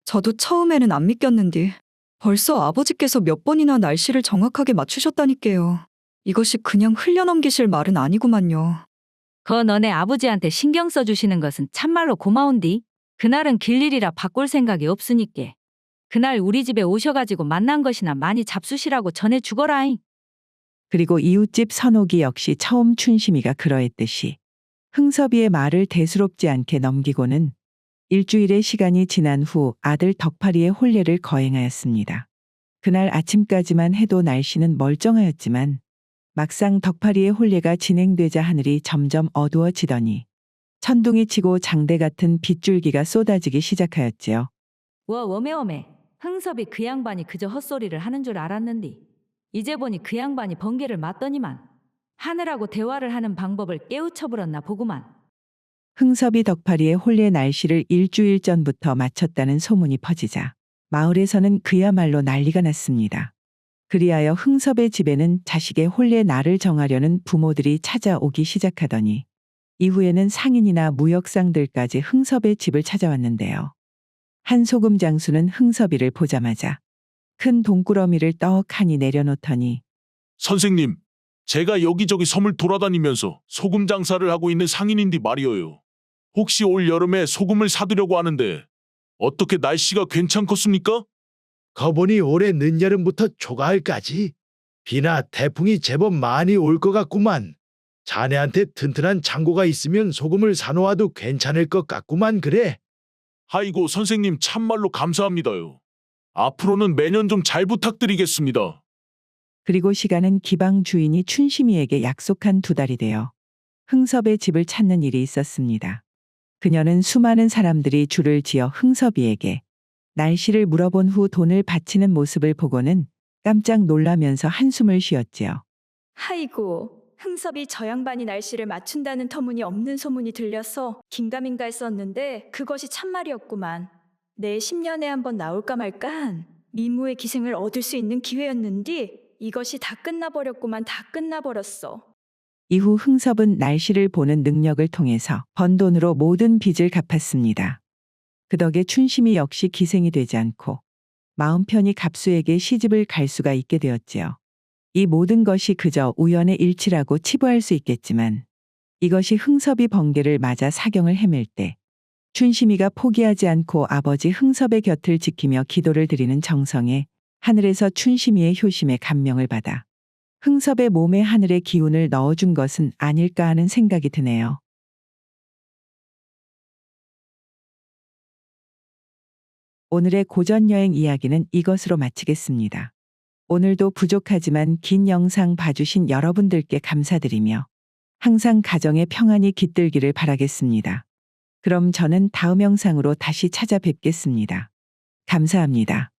저도 처음에는 안 믿겼는데 벌써 아버지께서 몇 번이나 날씨를 정확하게 맞추셨다니까요. 이것이 그냥 흘려넘기실 말은 아니구만요. 너네 아버지한테 신경 써주시는 것은 참말로 고마운디. 그날은 길일이라 바꿀 생각이 없으니께. 그날 우리 집에 오셔가지고 만난 것이나 많이 잡수시라고 전해 주거라잉. 그리고 이웃집 선옥이 역시 처음 춘심이가 그러했듯이 흥섭이의 말을 대수롭지 않게 넘기고는 일주일의 시간이 지난 후 아들 덕파리의 혼례를 거행하였습니다. 그날 아침까지만 해도 날씨는 멀쩡하였지만 막상 덕파리의 혼례가 진행되자 하늘이 점점 어두워지더니 천둥이 치고 장대 같은 빗줄기가 쏟아지기 시작하였지요. 워메 흥섭이 그 양반이 그저 헛소리를 하는 줄 알았는디 이제 보니 그 양반이 번개를 맞더니만 하늘하고 대화를 하는 방법을 깨우쳐버렸나 보구만. 흥섭이 덕파리의 혼례 날씨를 일주일 전부터 마쳤다는 소문이 퍼지자 마을에서는 그야말로 난리가 났습니다. 그리하여 흥섭의 집에는 자식의 혼례 날을 정하려는 부모들이 찾아오기 시작하더니 이후에는 상인이나 무역상들까지 흥섭의 집을 찾아왔는데요. 한 소금 장수는 흥섭이를 보자마자 큰 돈꾸러미를 떡하니 내려놓더니 선생님, 제가 여기저기 섬을 돌아다니면서 소금 장사를 하고 있는 상인인데 말이어요. 혹시 올 여름에 소금을 사두려고 하는데 어떻게 날씨가 괜찮겠습니까? 거보니 올해 늦여름부터 초가을까지 비나 태풍이 제법 많이 올 것 같구만. 자네한테 튼튼한 창고가 있으면 소금을 사놓아도 괜찮을 것 같구만 그래. 아이고 선생님 참말로 감사합니다요. 앞으로는 매년 좀 잘 부탁드리겠습니다. 그리고 시간은 기방 주인이 춘심이에게 약속한 2달이 되어 흥섭의 집을 찾는 일이 있었습니다. 그녀는 수많은 사람들이 줄을 지어 흥섭이에게 날씨를 물어본 후 돈을 바치는 모습을 보고는 깜짝 놀라면서 한숨을 쉬었지요. 아이고, 흥섭이 저 양반이 날씨를 맞춘다는 터무니없는 소문이 들려서 긴가민가 했었는데 그것이 참말이었구만. 내 10년에 한번 나올까 말까한 미무의 기생을 얻을 수 있는 기회였는디 이것이 다 끝나버렸구만. 다 끝나버렸어. 이후 흥섭은 날씨를 보는 능력을 통해서 번 돈으로 모든 빚을 갚았습니다. 그 덕에 춘심이 역시 기생이 되지 않고 마음 편히 갑수에게 시집을 갈 수가 있게 되었지요. 이 모든 것이 그저 우연의 일치라고 치부할 수 있겠지만 이것이 흥섭이 번개를 맞아 사경을 헤맬 때 춘심이가 포기하지 않고 아버지 흥섭의 곁을 지키며 기도를 드리는 정성에 하늘에서 춘심이의 효심에 감명을 받아 흥섭의 몸에 하늘의 기운을 넣어준 것은 아닐까 하는 생각이 드네요. 오늘의 고전여행 이야기는 이것으로 마치겠습니다. 오늘도 부족하지만 긴 영상 봐주신 여러분들께 감사드리며 항상 가정의 평안이 깃들기를 바라겠습니다. 그럼 저는 다음 영상으로 다시 찾아뵙겠습니다. 감사합니다.